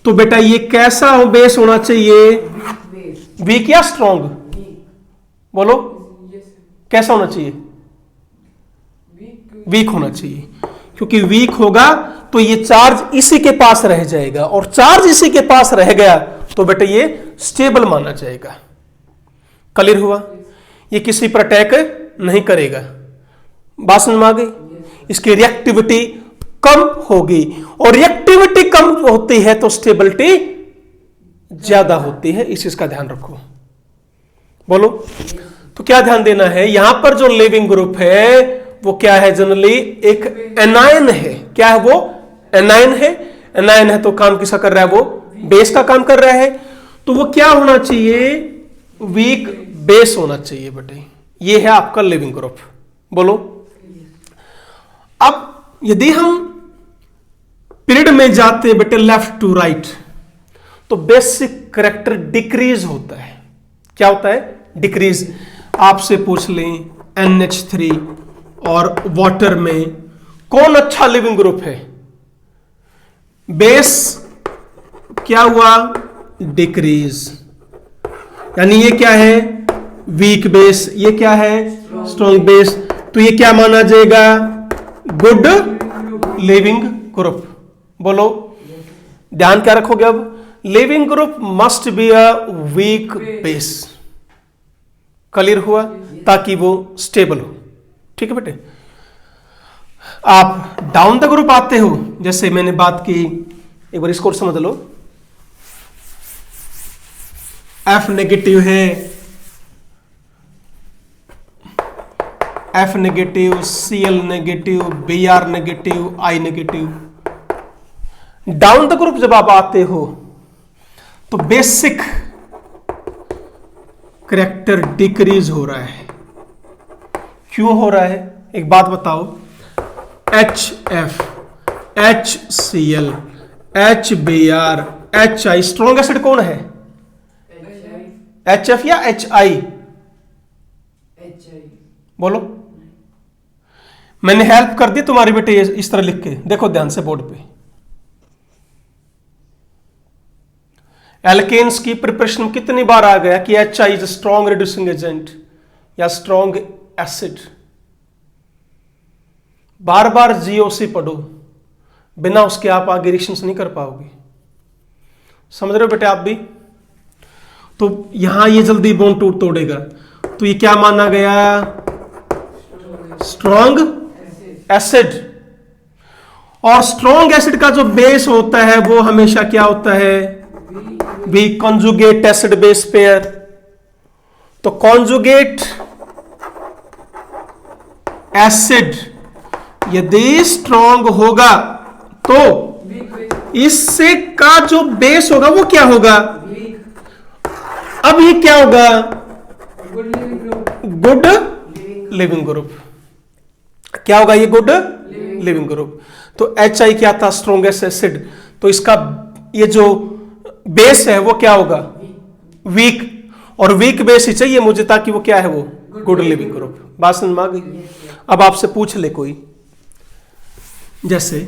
तो बेटा ये कैसा हो बेस होना चाहिए? वीक या स्ट्रॉन्ग? बोलो, कैसा होना चाहिए? वीक होना चाहिए, क्योंकि वीक होगा तो ये चार्ज इसी के पास रह जाएगा, और चार्ज इसी के पास रह गया तो बेटा ये स्टेबल माना जाएगा। क्लियर हुआ? ये किसी पर अटैक नहीं करेगा। बात समझ में आ गई? इसकी रिएक्टिविटी कम होगी, और रिएक्टिविटी कम होती है तो स्टेबिलिटी ज्यादा होती है। इस चीज का ध्यान रखो। बोलो, तो क्या ध्यान देना है? यहां पर जो लिविंग ग्रुप है वो क्या है? जनरली एक एनायन है। क्या है वो? एनायन है। एनायन है तो काम किसका कर रहा है? वो बेस का काम कर रहा है। तो वो क्या होना चाहिए? वीक बेस होना चाहिए बेटे। ये है आपका लिविंग ग्रुप। बोलो, अब यदि हम पीरियड में जाते हैं बेटे लेफ्ट टू राइट, तो बेसिक करैक्टर डिक्रीज होता है। क्या होता है? डिक्रीज। आपसे पूछ लें NH3 और वाटर में कौन अच्छा लिविंग ग्रुप है? बेस क्या हुआ? डिक्रीज, यानी ये क्या है? Weak base. ये क्या है? Strong base. तो ये क्या माना जाएगा? Good leaving group. बोलो, ध्यान क्या रखोगे अब? Leaving group must be a weak base. Clear हुआ? ताकि वो स्टेबल हो। ठीक है बेटे। आप डाउन द ग्रुप आते हो, जैसे मैंने बात की, एक बार इसको समझ लो। एफ नेगेटिव है, F negative, CL negative, B R negative, I negative. Down the group जब आप आते हो तो बेसिक करैक्टर डिक्रीज हो रहा है। क्यों हो रहा है? एक बात बताओ, H F, H C L, H B R, H I, strong acid कौन है? एच एफ या एच आई? बोलो। मैंने हेल्प कर दी तुम्हारी बेटे, इस तरह लिख के देखो ध्यान से बोर्ड पे। एल्केन्स की प्रिपरेशन में कितनी बार आ गया कि H I is strong reducing agent या स्ट्रॉन्ग एसिड? बार बार जीओसी पढ़ो, बिना उसके आप आगे रिएक्शंस नहीं कर पाओगे। समझ रहे हो बेटे आप भी? तो यहां ये जल्दी बॉन्ड टूट तोड़ेगा। तो ये क्या माना गया? Strong acid. और स्ट्रॉन्ग एसिड का जो बेस होता है वो हमेशा क्या होता है? Weak conjugate acid base pair. तो कॉन्जुगेट एसिड यदि स्ट्रॉन्ग होगा तो इससे का जो बेस होगा वो क्या होगा? अब ये क्या होगा? Good leaving group. क्या होगा ये? Good leaving group. तो एच आई क्या था? Strongest acid. तो इसका ये जो बेस है वो क्या होगा? वीक। और वीक बेस ही चाहिए मुझे ताकि वो क्या है? वो गुड लिविंग ग्रुप। बात समझ में आ गई? अब आपसे पूछ ले कोई, जैसे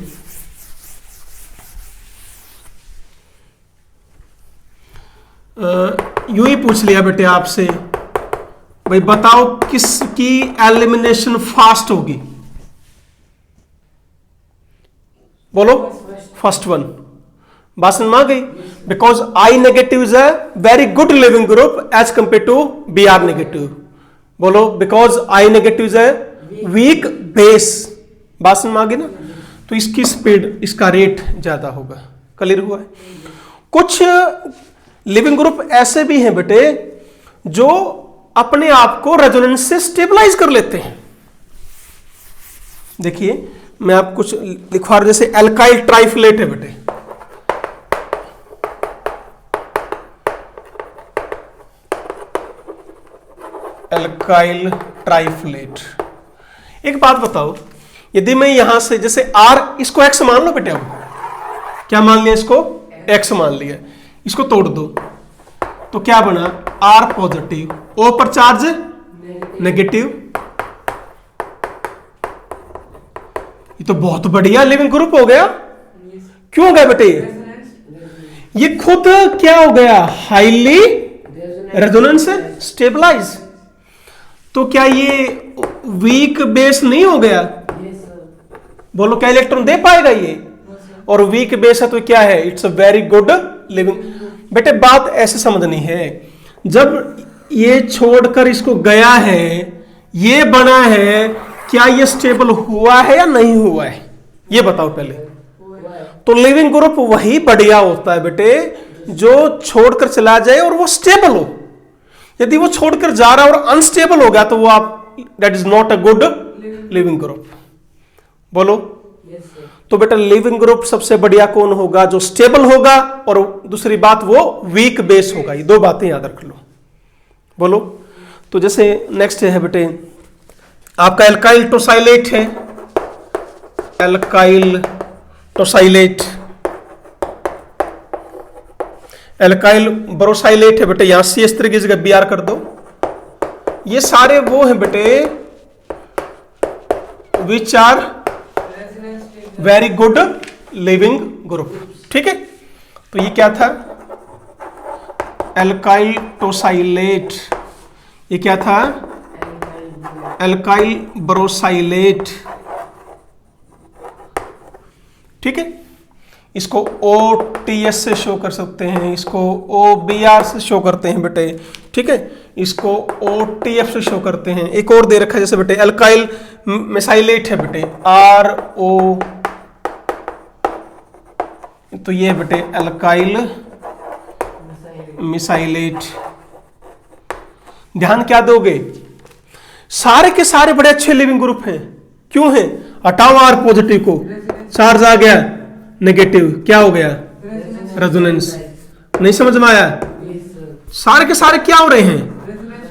यूं ही पूछ लिया बेटे आपसे, भाई बताओ किसकी एलिमिनेशन फास्ट होगी? बोलो। First one. बात समझ में आ गई? Because I negative is a very good living group as compare to B R negative. बोलो, because I negative is a weak base. बात समझ में आ गई ना? तो इसकी स्पीड, इसका रेट ज्यादा होगा। क्लियर हुआ है? कुछ लिविंग ग्रुप ऐसे भी हैं बेटे जो अपने आप को रेजोनेंस से स्टेबलाइज कर लेते हैं। देखिए मैं आप कुछ लिखवा रहा हूं, जैसे एल्काइल ट्राइफलेट है बेटे। एल्काइल ट्राइफलेट। एक बात बताओ, यदि मैं यहां से जैसे R, इसको X मान लो बेटे। अब क्या मान लिया? इसको X मान लिया। इसको तोड़ दो तो क्या बना? R पॉजिटिव, O पर चार्ज नेगेटिव। ये तो बहुत बढ़िया लिविंग ग्रुप हो गया। क्यों हो गया बेटे? ये खुद क्या हो गया? Highly resonance stabilize. तो क्या ये वीक बेस नहीं हो गया? बोलो, क्या इलेक्ट्रॉन दे पाएगा ये? और वीक बेस है तो क्या है? It's a very good living. बेटे बात ऐसे समझनी है, जब ये छोड़कर इसको गया है, ये बना है, क्या ये स्टेबल हुआ है या नहीं हुआ है? ये बताओ पहले। तो लिविंग ग्रुप वही बढ़िया होता है बेटे जो छोड़कर चला जाए और वो स्टेबल हो। यदि वो छोड़कर जा रहा है और अनस्टेबल हो गया तो वो आप, that is not a good leaving group. बोलो। तो बेटा लिविंग ग्रुप सबसे बढ़िया कौन होगा? जो स्टेबल होगा, और दूसरी बात वो वीक बेस होगा। ये दो बातें याद रख लो। बोलो। तो जैसे नेक्स्ट है बेटे आपका एल्काइल टोसाइलेट है। एल्काइल टोसाइलेट, एल्काइल ब्रोसाइलेट है बेटे। यहां सी इस तरीके से बी आर कर दो। ये सारे वो हैं बेटे which are very good living group. ठीक है, तो ये क्या था, एल्काइल टोसाइलेट, ये क्या था, एल्काइल ब्रोसाइलेट। ठीक है, इसको OTS से शो कर सकते हैं, इसको OBR से शो करते हैं बेटे। ठीक है, इसको OTF से शो करते हैं। एक और दे रखा है जैसे बेटे एल्काइल मेसाइलेट है बेटे, RO, तो ये बेटे एल्काइल मिसाइलेट। ध्यान क्या दोगे, सारे के सारे बड़े अच्छे लिविंग ग्रुप हैं। क्यों हैं, हटाओ R पॉजिटिव को, चार्ज आ गया नेगेटिव, क्या हो गया, रेजोनेंस। नहीं समझ में आया, सारे के सारे क्या हो रहे हैं,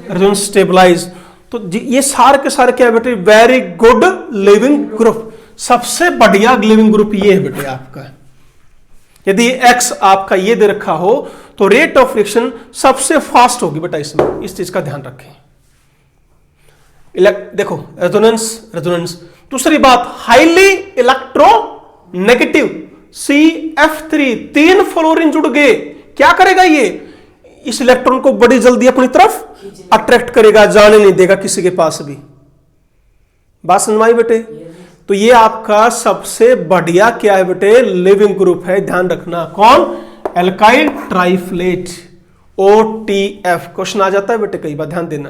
रेजोनेंस स्टेबलाइज। तो ये सारे के सारे क्या है बेटे, वेरी गुड लिविंग ग्रुप। सबसे बढ़िया लिविंग ग्रुप ये है बेटे आपका। यदि X आपका ये दे रखा हो तो रेट ऑफ रिएक्शन सबसे फास्ट होगी बेटा इसमें, इस चीज का ध्यान रखें। देखो रेजोनेंस, रेजोनेंस। दूसरी बात, हाईली इलेक्ट्रोनेगेटिव CF3, 3 फ्लोरीन जुड़ गए, क्या करेगा ये, इस इलेक्ट्रॉन को बड़ी जल्दी अपनी तरफ अट्रैक्ट करेगा, जाने नहीं देगा किसी के पास भी। बात समझ में आई बेटे। तो ये आपका सबसे बढ़िया क्या है बेटे, लिविंग ग्रुप है, ध्यान रखना। कौन, एल्काइल ट्राइफ्लेट, OTF। क्वेश्चन आ जाता है बेटे कई बार, ध्यान देना।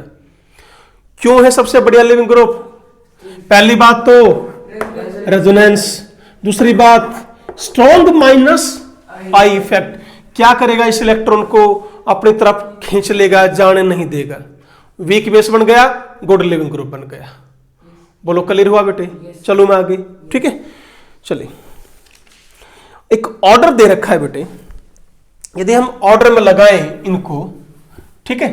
क्यों है सबसे बढ़िया लिविंग ग्रुप, पहली बात तो रेजोनेंस, दूसरी बात स्ट्रॉन्ग माइनस आई इफेक्ट, क्या करेगा, इस इलेक्ट्रॉन को अपनी तरफ खींच लेगा, जाने नहीं देगा। वीक बेस बन गया, गुड लिविंग ग्रुप बन गया। बोलो क्लियर हुआ बेटे। चलो मैं आगे। ठीक है, चलिए एक ऑर्डर दे रखा है बेटे, यदि हम ऑर्डर में लगाएं इनको, ठीक है,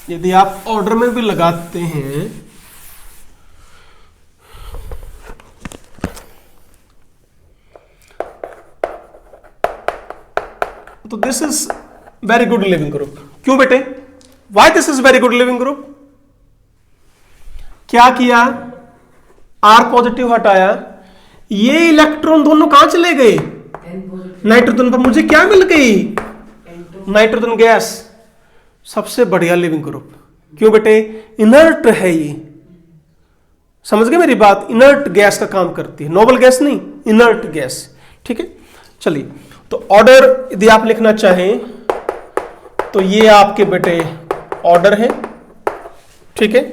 यदि आप ऑर्डर में भी लगाते हैं तो this is very good leaving group. क्यों बेटे, why this is very good leaving group, क्या किया, R पॉजिटिव हटाया, ये इलेक्ट्रॉन दोनों कहां चले गए, नाइट्रोजन पर, मुझे क्या मिल गई, नाइट्रोजन गैस। सबसे बढ़िया लिविंग ग्रुप। क्यों बेटे, इनर्ट है ये, समझ गए मेरी बात, इनर्ट गैस का काम करती है, नोबल गैस नहीं, इनर्ट गैस। ठीक है, चलिए तो ऑर्डर यदि आप लिखना चाहें तो ये आपके बेटे ऑर्डर है। ठीक है,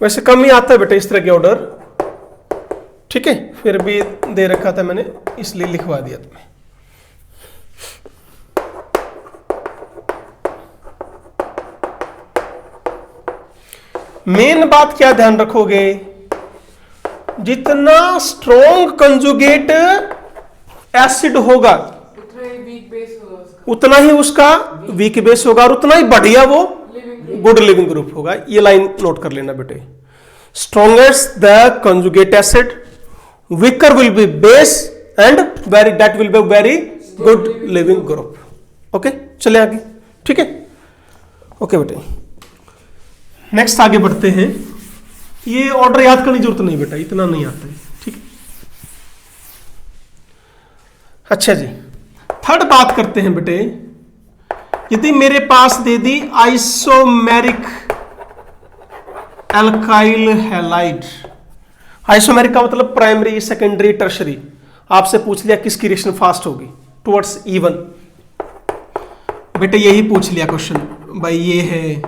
वैसे कम ही आता है बेटे इस तरह के ऑर्डर। ठीक है, फिर भी दे रखा था मैंने, इसलिए लिखवा दिया तुम्हें। मेन बात क्या ध्यान रखोगे, जितना स्ट्रॉन्ग कंजुगेट एसिड होगा उतना ही उसका वीक बेस होगा, और उतना ही बढ़िया वो गुड लिविंग ग्रुप होगा। ये लाइन नोट कर लेना बेटे, strongest the conjugate acid, weaker will be base, and very that will be very good leaving group. Okay, चले आगे। ठीक है, ओके बेटे, नेक्स्ट आगे बढ़ते हैं। ये ऑर्डर याद करने की जरूरत नहीं बेटा, इतना नहीं आता है। ठीक है, अच्छा जी, थर्ड बात करते हैं बेटे, यदि मेरे पास दे दी आइसोमेरिक एल्काइल हैलाइड, आइसोमेरिक का मतलब प्राइमरी, सेकेंडरी, टर्शरी, आपसे पूछ लिया किसकी रिएक्शन फास्ट होगी, टुवर्ड्स इवन। बेटे यही पूछ लिया क्वेश्चन, भाई ये है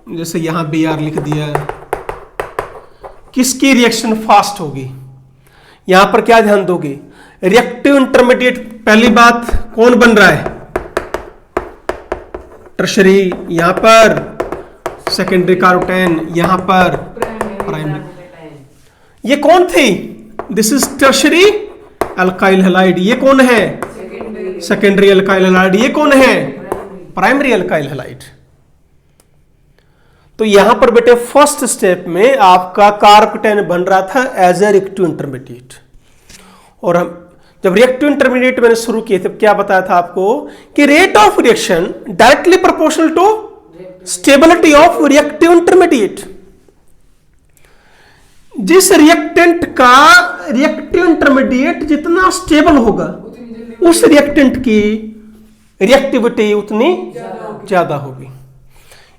जैसे यहां Br लिख दिया, किसकी रिएक्शन फास्ट होगी, यहां पर क्या ध्यान दोगे, रिएक्टिव इंटरमीडिएट। पहली बात कौन बन रहा है, टर्शरी, यहां पर सेकेंडरी कार्बोटेन, यहां पर प्राइमरी। ये कौन थी, this is tertiary alkyl halide, ये कौन है? सेकेंडरी अल्काइल हैलाइड, ये कौन है? Primary alkyl halide. तो यहां पर बेटे फर्स्ट स्टेप में आपका कार्बोकेटायन बन रहा था एज ए रिएक्टिव इंटरमीडिएट, और हम जब रिएक्टिव इंटरमीडिएट मैंने शुरू किए थे क्या बताया था आपको कि rate of reaction directly proportional to stability of reactive intermediate. जिस रिएक्टेंट का रिएक्टिव इंटरमीडिएट जितना स्टेबल होगा उस रिएक्टेंट की रिएक्टिविटी उतनी ज्यादा होगी।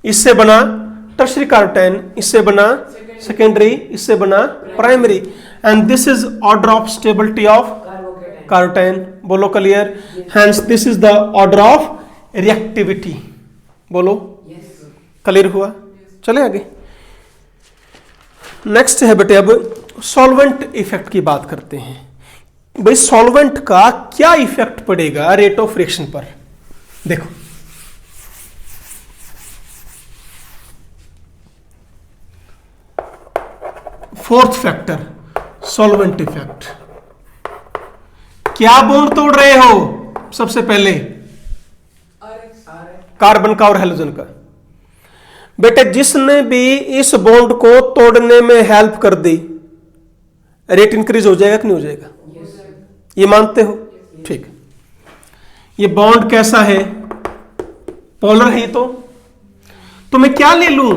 इससे बना टर्शियरी कार्बोकेटायन, इससे बना सेकेंडरी, इससे बना primary, and this is order of stability of carbocation. बोलो clear? Hence this is the order of reactivity. बोलो क्लियर हुआ? चले आगे। नेक्स्ट है बेटे अब सॉल्वेंट इफेक्ट की बात करते हैं। भाई सॉल्वेंट का क्या इफेक्ट पड़ेगा रेट ऑफ रिएक्शन पर? देखो फोर्थ फैक्टर सॉल्वेंट इफेक्ट। क्या बॉन्ड तोड़ रहे हो? सबसे पहले कार्बन का और हेलोजन का। बेटे जिसने भी इस बॉन्ड को तोड़ने में हेल्प कर दी रेट इंक्रीज हो जाएगा कि नहीं हो जाएगा? ये मानते हो? ठीक। ये बॉन्ड कैसा है? पोलर है। तो मैं क्या ले लूं?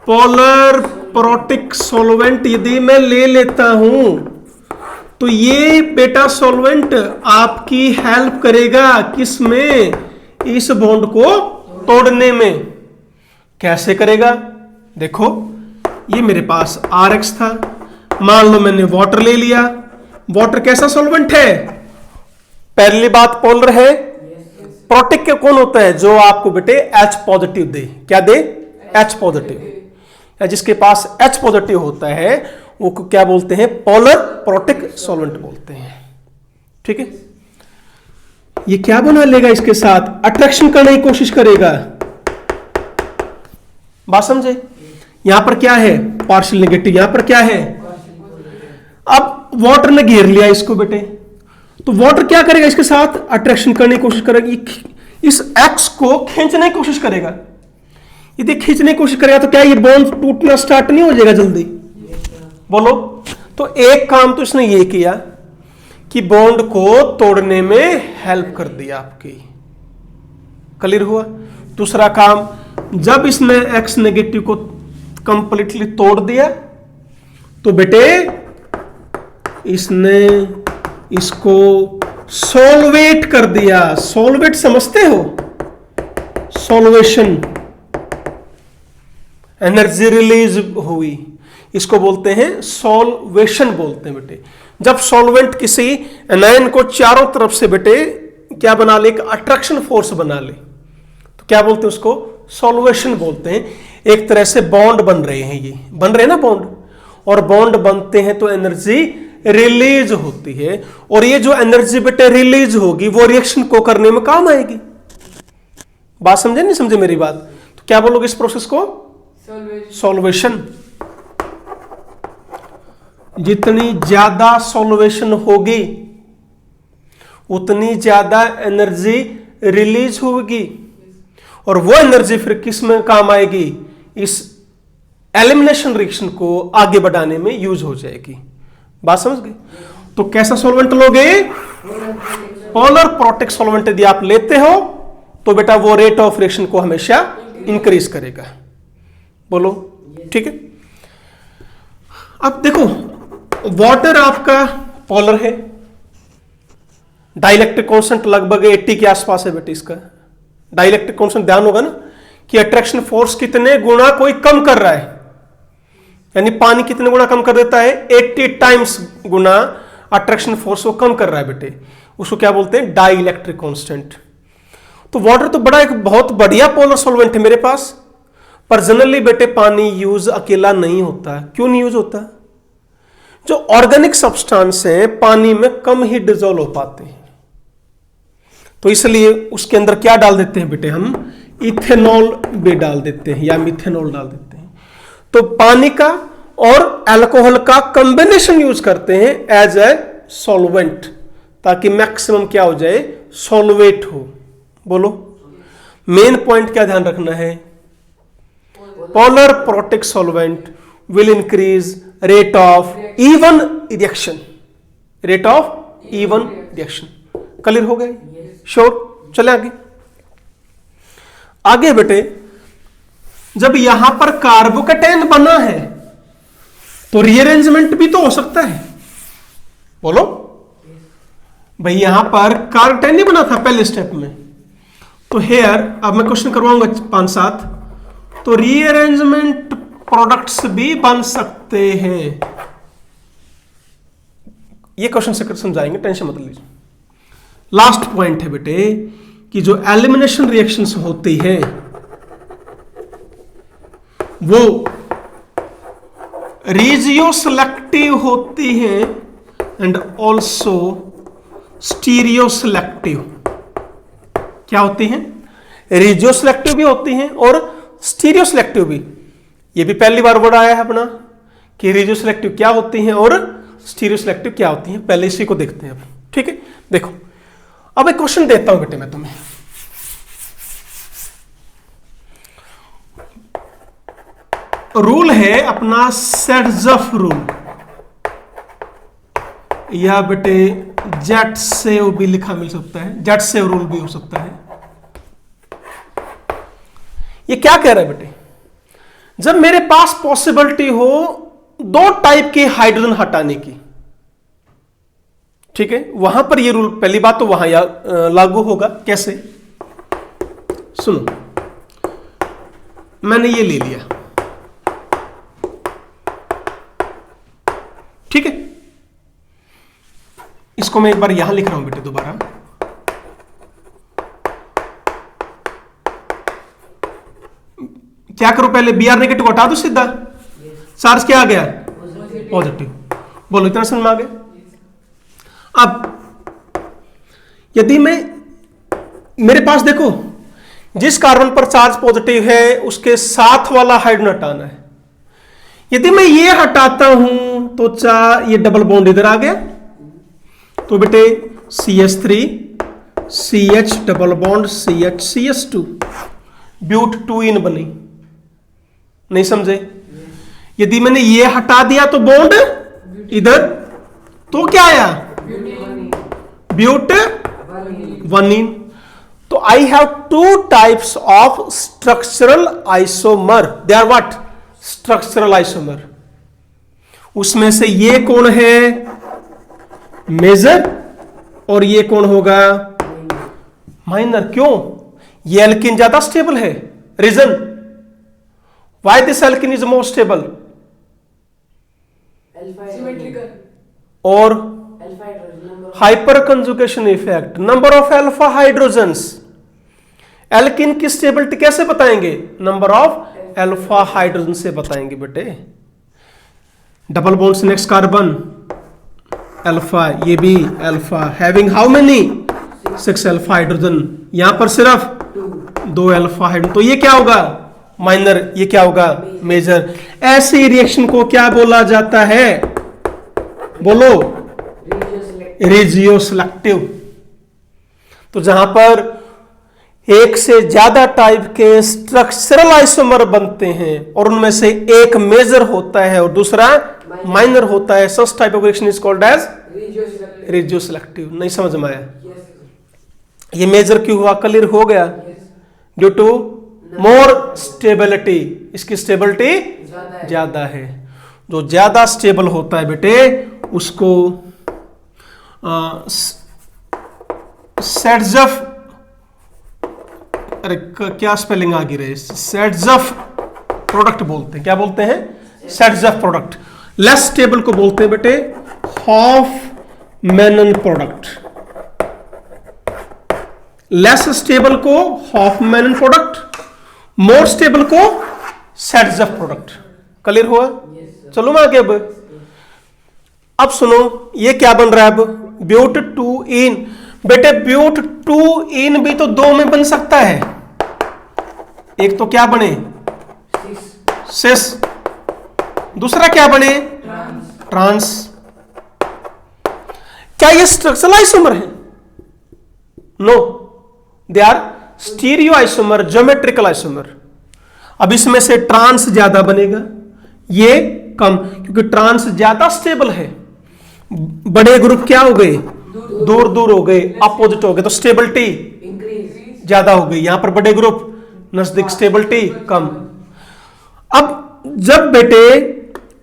पोलर प्रोटिक सॉल्वेंट यदि मैं ले लेता हूं तो ये बेटा सॉल्वेंट आपकी हेल्प करेगा किसमें? इस बॉन्ड को तोड़ने में। कैसे करेगा? देखो ये मेरे पास RX था, मान लो मैंने वाटर ले लिया। वाटर कैसा सॉल्वेंट है? पहली बात पोलर है। प्रोटिक के कौन होता है? जो आपको बेटे H पॉजिटिव दे। क्या दे? H positive. जिसके पास H पॉजिटिव होता है वो क्या बोलते हैं? पोलर प्रोटिक सॉल्वेंट बोलते हैं। ठीक है। ये क्या बना लेगा? इसके साथ अट्रैक्शन करने की कोशिश करेगा। बात समझे? यहां पर क्या है? Partial negative. यहां पर क्या है? अब वाटर ने घेर लिया इसको बेटे, तो वाटर क्या करेगा? इसके साथ अट्रैक्शन करने की कोशिश करेगा, इस X को खींचने की कोशिश करेगा। यदि खींचने की कोशिश करेगा तो क्या ये बॉन्ड टूटना स्टार्ट नहीं हो जाएगा जल्दी? बोलो। तो एक काम तो इसने ये किया कि बॉन्ड को तोड़ने में हेल्प कर दिया आपकी। क्लियर हुआ? दूसरा काम, जब इसने X नेगेटिव को कंप्लीटली तोड़ दिया तो बेटे इसने इसको सॉल्वेट कर दिया। सॉल्वेट समझते हो? सॉल्वेशन, एनर्जी रिलीज हुई, इसको बोलते हैं सॉल्वेशन बोलते हैं बेटे। जब सॉल्वेंट किसी एनायन को चारों तरफ से बेटे क्या बना ले? एक अट्रैक्शन फोर्स बना ले, तो क्या बोलते हैं उसको? सॉल्वेशन बोलते हैं। एक तरह से बॉन्ड बन रहे हैं, ये बन रहे हैं ना बॉन्ड, और बॉन्ड बनते हैं तो एनर्जी रिलीज होती है, और ये जो एनर्जी बेटे रिलीज होगी वो रिएक्शन को करने में काम आएगी। बात समझे नहीं समझे मेरी बात? तो क्या बोलोगे इस प्रोसेस को? सॉल्वेशन। जितनी ज्यादा सॉल्वेशन होगी उतनी ज्यादा एनर्जी रिलीज होगी, और वो एनर्जी फिर किस में काम आएगी? इस एलिमिनेशन रिएक्शन को आगे बढ़ाने में यूज हो जाएगी। बात समझ गए? तो कैसा सॉल्वेंट लोगे? पोलर प्रोटिक सॉल्वेंट यदि आप लेते हो तो बेटा वो रेट ऑफ रिएक्शन को हमेशा इंक्रीज करेगा। बोलो ठीक है। अब देखो वाटर आपका पोलर है, डाइलेक्ट्रिक कांस्टेंट लगभग 80 के आसपास है बेटे। इसका डाइलेक्ट्रिक कांस्टेंट ध्यान होगा ना कि अट्रैक्शन फोर्स कितने गुना कोई कम कर रहा है, यानी पानी कितने गुना कम कर देता है? 80 टाइम्स गुना अट्रैक्शन फोर्स को कम कर रहा है बेटे, उसको क्या बोलते हैं? Dielectric constant. तो वाटर तो बड़ा एक बहुत बढ़िया पोलर सॉल्वेंट है मेरे पास, पर जनरली बेटे पानी यूज अकेला नहीं होता। क्यों नहीं यूज होता? जो ऑर्गेनिक सब्सटेंस है पानी में कम ही डिजोल्व हो पाते हैं, तो इसलिए उसके अंदर क्या डाल देते हैं बेटे? हम इथेनॉल भी डाल देते हैं या मिथेनॉल डाल देते हैं। तो पानी का और अल्कोहल का कॉम्बिनेशन यूज करते हैं एज ए सॉल्वेंट, ताकि मैक्सिमम क्या हो जाए, सॉल्वेट हो। बोलो मेन पॉइंट क्या ध्यान रखना है, polar protic solvent will increase rate of E one reaction, rate of E one reaction. Clear हो गया? श्योर। चले आगे। आगे बेटे, जब यहां पर कार्बोकेटेन बना है तो रीअरेंजमेंट भी तो हो सकता है। बोलो भाई, यहां पर कार्बोकेटेन नहीं बना था पहले स्टेप में, तो हेयर अब मैं क्वेश्चन करवाऊंगा 5-7, तो रीअरेंजमेंट प्रोडक्ट्स भी बन सकते हैं। ये क्वेश्चन से समझाएंगे, टेंशन मत लीजिए। लास्ट पॉइंट है बेटे कि जो एलिमिनेशन रिएक्शंस होती है वो रीजियोसेलेक्टिव होती है एंड ऑल्सो स्टीरियोसेलेक्टिव। क्या होती हैं? रीजियोसेलेक्टिव भी होती हैं और स्टीरियोसेलेक्टिव भी। ये भी पहली बार वर्ड आया है अपना कि रीजियोसेलेक्टिव क्या होती हैं और स्टीरियोसेलेक्टिव क्या होती हैं। पहले इसी को देखते हैं अब, ठीक है। देखो अब एक क्वेश्चन देता हूं बेटे मैं तुम्हें। रूल है अपना सेड्जफ रूल, या बेटे जेट सेव भी लिखा मिल सकता है, जेट सेव रूल भी हो सकता है। ये क्या कह रहा है बेटे, जब मेरे पास पॉसिबिलिटी हो 2 टाइप के हाइड्रोजन हटाने की, ठीक है, वहां पर ये रूल पहली बात तो वहां लागू होगा। कैसे? सुनो, मैंने ये ले लिया, ठीक है, इसको मैं एक बार यहां लिख रहा हूं बेटे दोबारा। क्या करो, पहले Br नेगेटिव हटा दो सीधा, चार्ज क्या आ गया, पॉजिटिव। बोलो इतना समझ में आ गया? अब यदि मेरे पास देखो, जिस कार्बन पर चार्ज पॉजिटिव है उसके साथ वाला हाइड्रोजन हटाना है। यदि मैं ये हटाता हूं तो ये डबल बॉन्ड इधर आ गया, तो बेटे CH3 CH double bond CH CH2 ब्यूट 2 बनी। नहीं समझे? यदि मैंने ये हटा दिया तो बॉन्ड इधर, तो क्या आया, ब्यूट 1। तो I have 2 types of structural isomer, they are what, structural isomer. उसमें से ये कौन है, मेजर, और ये कौन होगा, माइनर। क्यों? ये एल्किन ज्यादा स्टेबल है। Reason why this alkene is more stable, और hyperconjugation effect, number of alpha hydrogens. Alkene की स्टेबिलिटी कैसे बताएंगे, नंबर ऑफ अल्फा हाइड्रोजन से बताएंगे बेटे। डबल बॉन्ड से नेक्स्ट कार्बन अल्फा, ये भी alpha, having how many, 6 alpha hydrogen. यहां पर सिर्फ 2 अल्फा हाइड्रोजन, तो ये क्या होगा, माइनर, ये क्या होगा, मेजर। ऐसी रिएक्शन को क्या बोला जाता है, बोलो, रेजियोसेलेक्टिव। तो जहां पर एक से ज्यादा टाइप के स्ट्रक्चरल आइसोमर बनते हैं और उनमें से एक मेजर होता है और दूसरा माइनर होता है, such type of reaction is called as regioselective. नहीं समझ में आया? ये मेजर क्यों हुआ, क्लियर हो गया? ड्यू टू मोर स्टेबिलिटी, इसकी स्टेबिलिटी ज्यादा है। जो ज्यादा स्टेबल होता है बेटे उसको सेड्जफ, अरे क्या स्पेलिंग आ गई रही, सेड्जफ प्रोडक्ट बोलते हैं। क्या बोलते हैं, सेड्जफ प्रोडक्ट। लेस स्टेबल को बोलते हैं बेटे हॉफमैनन प्रोडक्ट, लेस स्टेबल को हॉफमैनन प्रोडक्ट, मोर स्टेबल को सेड्जफ प्रोडक्ट। क्लियर हुआ? चलो मैं आगे। अब सुनो, ये क्या बन रहा है अब, ब्यूट 2 बेटे ब्यूट 2 भी तो 2 में बन सकता है। एक तो क्या बने, सिस, दूसरा क्या बने, ट्रांस। क्या ये स्ट्रक्चरल आइसोमर है? No, they are stereo isomer, geometrical isomer. अब इसमें से ट्रांस ज्यादा बनेगा, ये कम, क्योंकि ट्रांस ज्यादा स्टेबल है। बड़े ग्रुप क्या हो गए? दूर दूर हो गए, अपोजिट हो गए, तो स्टेबिलिटी ज्यादा हो गई। यहां पर बड़े ग्रुप नजदीक, स्टेबिलिटी कम। अब जब बेटे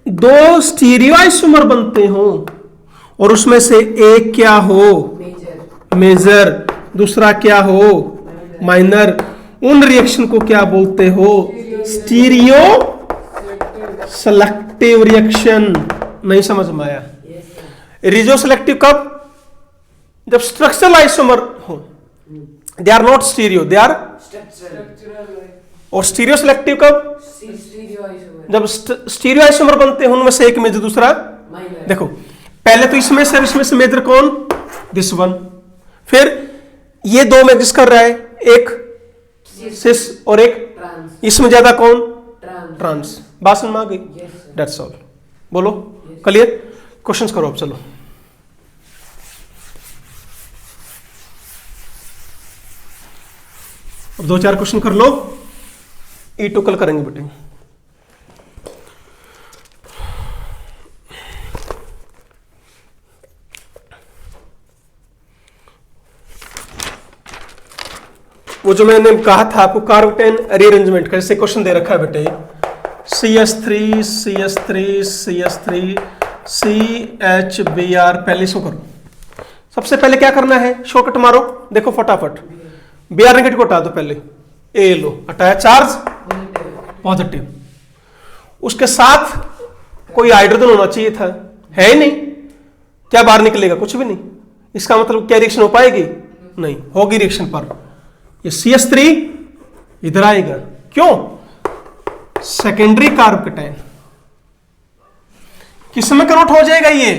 दो स्टीरियो आइसोमर बनते हो और उसमें से एक क्या हो? मेजर, दूसरा क्या हो? माइनर, उन रिएक्शन को क्या बोलते हो? Stereo selective reaction. नहीं समझ में आया? रिजो सेलेक्टिव कब? जब स्ट्रक्चरल आइसोमर हो, they are not stereo, they are और स्टीरियो सेलेक्टिव कब? जब स्टीरियो आइसोमर बनते हैं उनमें से एक मेजर, दूसरा देखो, पहले तो इसमें से मेजर कौन? This one. फिर ये दो में एग्जिस्ट कर रहा है, एक सिस और एक ट्रांस। इसमें ज्यादा कौन? ट्रांस। बात समझ में आ गई? That's all. बोलो, क्लियर? क्वेश्चंस करो अब, चलो। अब 2-4 क्वेश्चन कर लो, E2 कल करेंगे बेटे। वो जो मैंने कहा था आपको कार्बोटेन रीअरेंजमेंट का, जैसे क्वेश्चन दे रखा है बेटे, CH3 CH3 CH3 CHBr। पहले इसको करो, सबसे पहले क्या करना है? शॉर्टकट मारो, देखो फटाफट। Br नेगेटिव को हटा दो पहले, ए लो, हटाया, चार्ज पॉजिटिव। उसके साथ कोई हाइड्रोजन होना चाहिए था, है ही नहीं। क्या बाहर निकलेगा? कुछ भी नहीं। इसका मतलब क्या रिएक्शन हो पाएगी? नहीं होगी। रिएक्शन पर ये CH3 इधर आएगा, क्यों? सेकेंडरी कार्बोकेटाइन किस में कन्वर्ट हो जाएगा? ये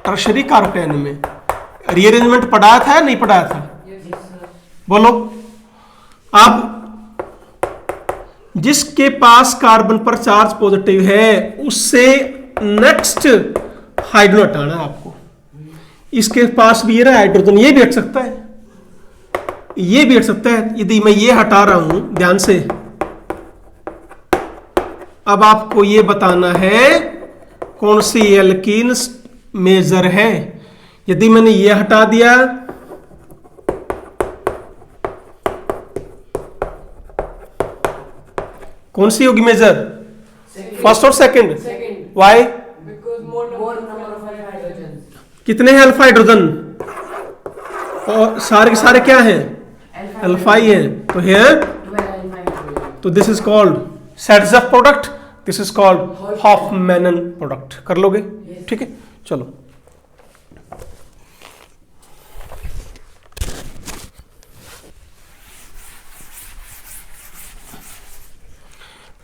टर्शरी कार्बोकेटाइन में। रीअरेंजमेंट पढ़ाया था या नहीं पढ़ाया था? बोलो। अब जिसके पास कार्बन पर चार्ज पॉजिटिव है उससे नेक्स्ट हाइड्रोजन हटाना है आपको। इसके पास भी ये रहा हाइड्रोजन, ये भी हट सकता है, ये भी हट सकता है। यदि मैं ये हटा रहा हूं, ध्यान से, अब आपको ये बताना है कौन सी एल्कीन मेजर है। यदि मैंने ये हटा दिया, कौन सी होगी मेजर? फर्स्ट और सेकंड। वाई? कितने हैं अल्फा हाइड्रोजन? और सारे के सारे क्या हैं? अल्फा ही है। तो हियर, तो this is called Saytzeff product, this is called Hofmann product. कर लोगे? ठीक है, चलो।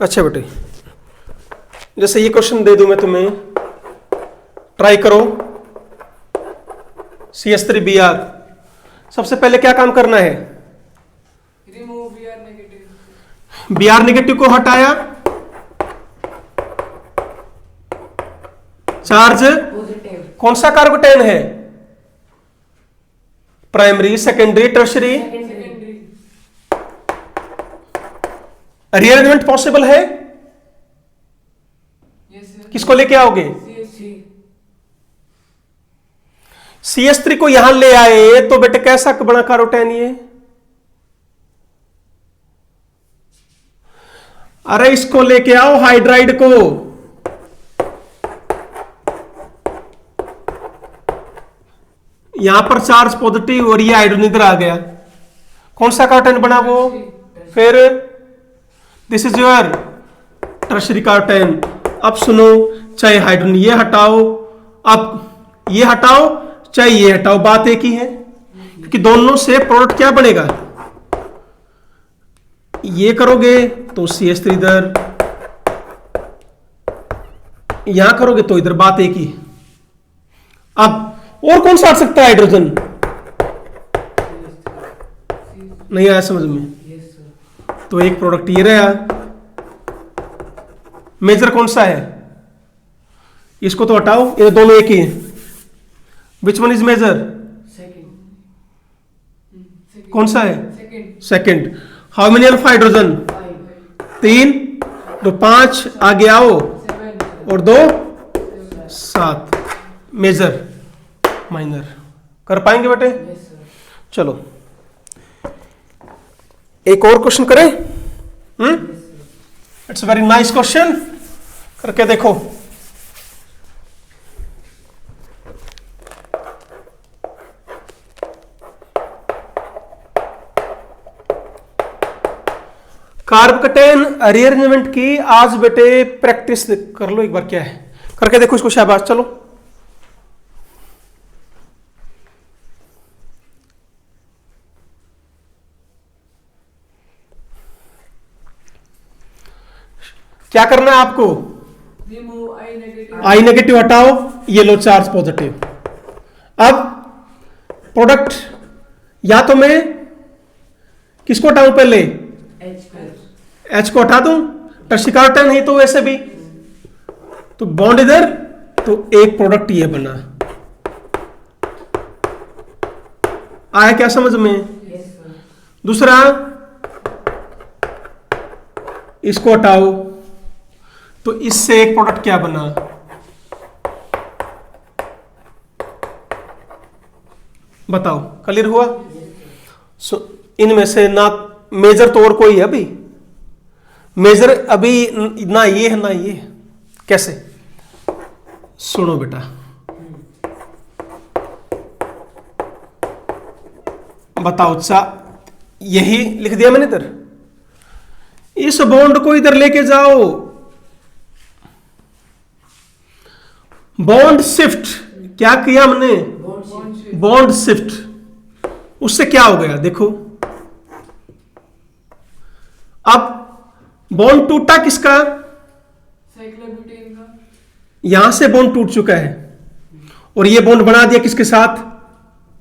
अच्छा बेटे, जैसे ये क्वेश्चन दे दूं मैं तुम्हें, ट्राई करो। CH3Br, सबसे पहले क्या काम करना है? Remove Br negative. Br negative को हटाया, चार्ज कौन सा कार्बोकेटाइन है? Primary, secondary, tertiary? Rearrangement possible है? किसको लेके आओगे? CH3 को यहां ले आए तो बेटे कैसा बड़ा कार्बोकेटाइन ये? अरे इसको लेके आओ, हाइड्राइड को। यहां पर चार्ज पॉजिटिव और ये हाइड्रोजन इधर आ गया, कौन सा कार्बोकेटाइन बना वो? फिर this is your tertiary carbocation. अब सुनो, चाहे हाइड्रोजन ये हटाओ, अब ये हटाओ, चाहे ये हटाओ, बात एक ही है, क्योंकि दोनों से प्रोडक्ट क्या बनेगा? ये करोगे तो CH3 इधर, यहां करोगे तो इधर, बात एक ही। अब और कौन सा हट सकता है हाइड्रोजन? नहीं आया समझ में? तो एक प्रोडक्ट ये रहा। मेजर कौन सा है? इसको तो हटाओ, ये दोनों एक ही हैं। Which one is major? कौन सा है? Second. How many alpha hydrogen? 3, 2 5, आगे आओ, और 2 7। Major minor. कर पाएंगे बेटे? चलो एक और क्वेश्चन करें। इट्स वेरी नाइस क्वेश्चन, करके देखो। कार्ब कटेन रीअरेंजमेंट की आज बेटे प्रैक्टिस कर लो एक बार, क्या है करके देखो इसको। शाबाश, चलो। क्या करना है आपको? आई नेगेटिव हटाओ, ये लो चार्ज पॉजिटिव। अब प्रोडक्ट या तो मैं किसको हटाऊं पहले? एच को हटा दूं, टर्शिकार नहीं तो वैसे भी तो बॉन्ड इधर, तो एक प्रोडक्ट ये बना। आया क्या समझ में? दूसरा इसको हटाओ, तो इससे एक प्रोडक्ट क्या बना? बताओ, क्लियर हुआ? इनमें से ना मेजर तो और कोई है अभी? मेजर अभी ना ये है ना ये है। कैसे? सुनो बेटा, बताओ। यही लिख दिया मैंने इधर। इस बॉन्ड को इधर लेके जाओ, बॉन्ड शिफ्ट। क्या किया हमने? Bond shift. उससे क्या हो गया देखो। अब बॉन्ड टूटा किसका? साइक्लोब्यूटेन का। यहां से बॉन्ड टूट चुका है, और ये बॉन्ड बना दिया किसके साथ?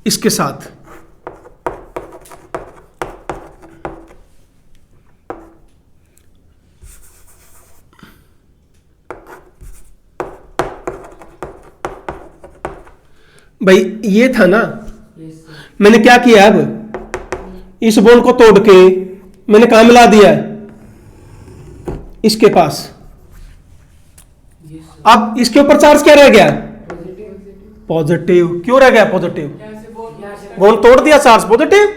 इसके साथ। भाई ये था ना, मैंने क्या किया? अब इस बॉन्ड को तोड़ के मैंने कहां मिला दिया? इसके पास। अब इसके ऊपर चार्ज क्या रह गया? पॉजिटिव। क्यों रह गया पॉजिटिव? बॉन्ड तोड़ दिया, चार्ज पॉजिटिव।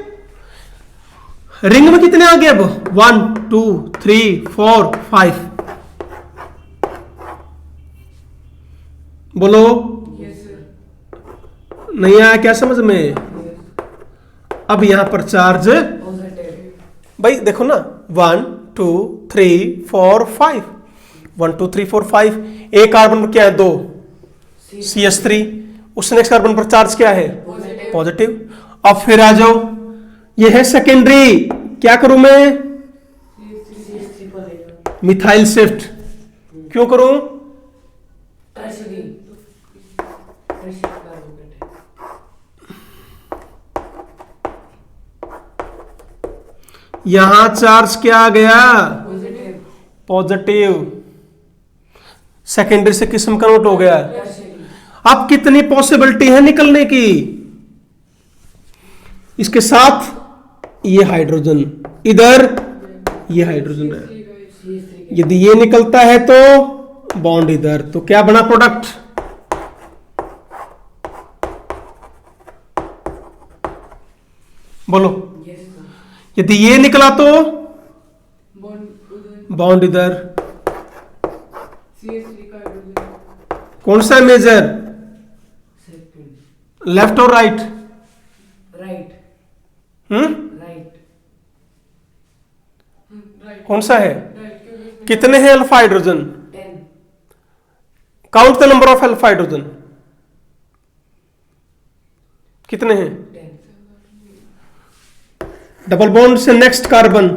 रिंग में कितने आ गए अब? 1 2 3 4 5। बोलो। नहीं आया क्या समझ में? अब यहां पर चार्ज भाई देखो ना, 1 2 3 4 5। 1 2 3 4 5। एक कार्बन पर क्या है? 2 CH3। उस नेक्स्ट कार्बन पर चार्ज क्या है? पॉजिटिव। अब फिर आ जाओ, ये है सेकेंडरी। क्या करूं मैं? Methyl shift. क्यों करूं? यहां चार्ज क्या आ गया? पॉजिटिव। सेकेंडरी से किस में कन्वर्ट हो गया? अब कितनी पॉसिबिलिटी है निकलने की? इसके साथ ये हाइड्रोजन इधर, ये हाइड्रोजन है। यदि ये निकलता है तो बॉन्ड इधर, तो क्या बना प्रोडक्ट? बोलो। यदि ये निकला तो बॉन्ड इधर। कौन सा मेजर? लेफ्ट और राइट? राइट। राइट। कौन सा है? कितने हैं alpha hydrogen? 10। Count the number of alpha hydrogen. कितने हैं? 10। डबल बॉन्ड से नेक्स्ट कार्बन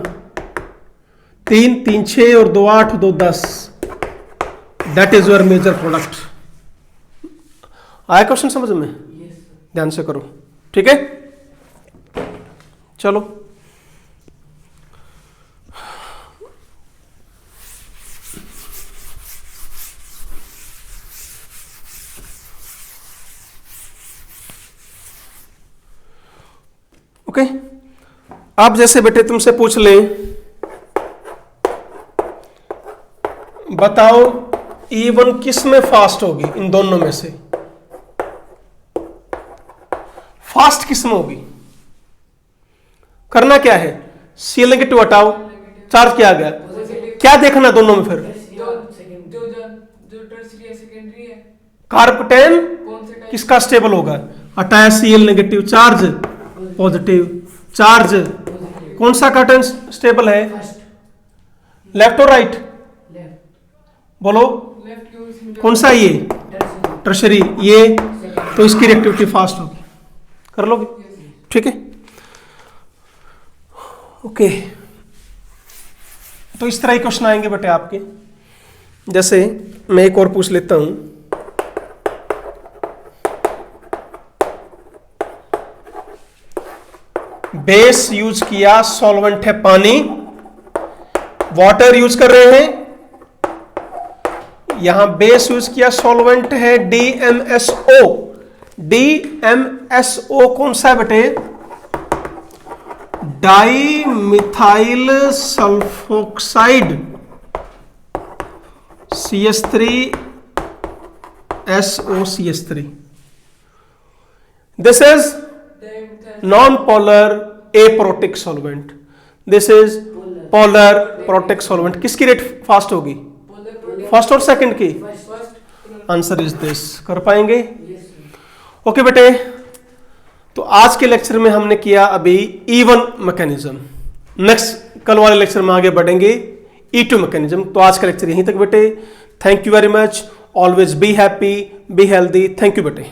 3 3 6 और 2 8 2 10। That is your major product. आया क्वेश्चन समझ में? ध्यान से करो, ठीक है? चलो अब जैसे बेटे तुमसे पूछ ले, बताओ E1 किस में फास्ट होगी, इन दोनों में से फास्ट किस में होगी? करना क्या है, Cl नेगेटिव हटाओ, चार्ज क्या आ गया, क्या देखना दोनों में फिर, जो टर्शियरी सेकेंडरी है, कार्ब 10 किसका स्टेबल होगा, हटाया Cl negative, charge positive, charge कौन सा का 10 स्टेबल है, लेफ्ट और राइट, बोलो कौन सा, ये टर्शरी, ये, तो इसकी रिएक्टिविटी फास्ट होगी, कर लोगे, ठीक है, ओके। तो इस तरह के क्वेश्चन आएंगे बेटे आपके। जैसे मैं एक और पूछ लेता हूं, बेस यूज किया, सॉल्वेंट है पानी, वाटर यूज कर रहे हैं, यहां बेस यूज किया, सॉल्वेंट है DMSO, DMSO कौन सा है बेटे, di methyl sulphoxide, CH3 SOCH3, this is non-polar aprotic solvent, this is polar protic solvent, किसकी रेट फास्ट होगी, फर्स्ट और सेकंड की, आंसर इज दिस, कर पाएंगे, ओके बेटे। तो आज के लेक्चर में हमने किया अभी E1 मैकेनिज्म, नेक्स्ट कल वाले लेक्चर में आगे बढ़ेंगे E2 मैकेनिज्म। तो आज का लेक्चर यहीं तक बेटे, thank you very much, always be happy, be healthy, thank you बेटे।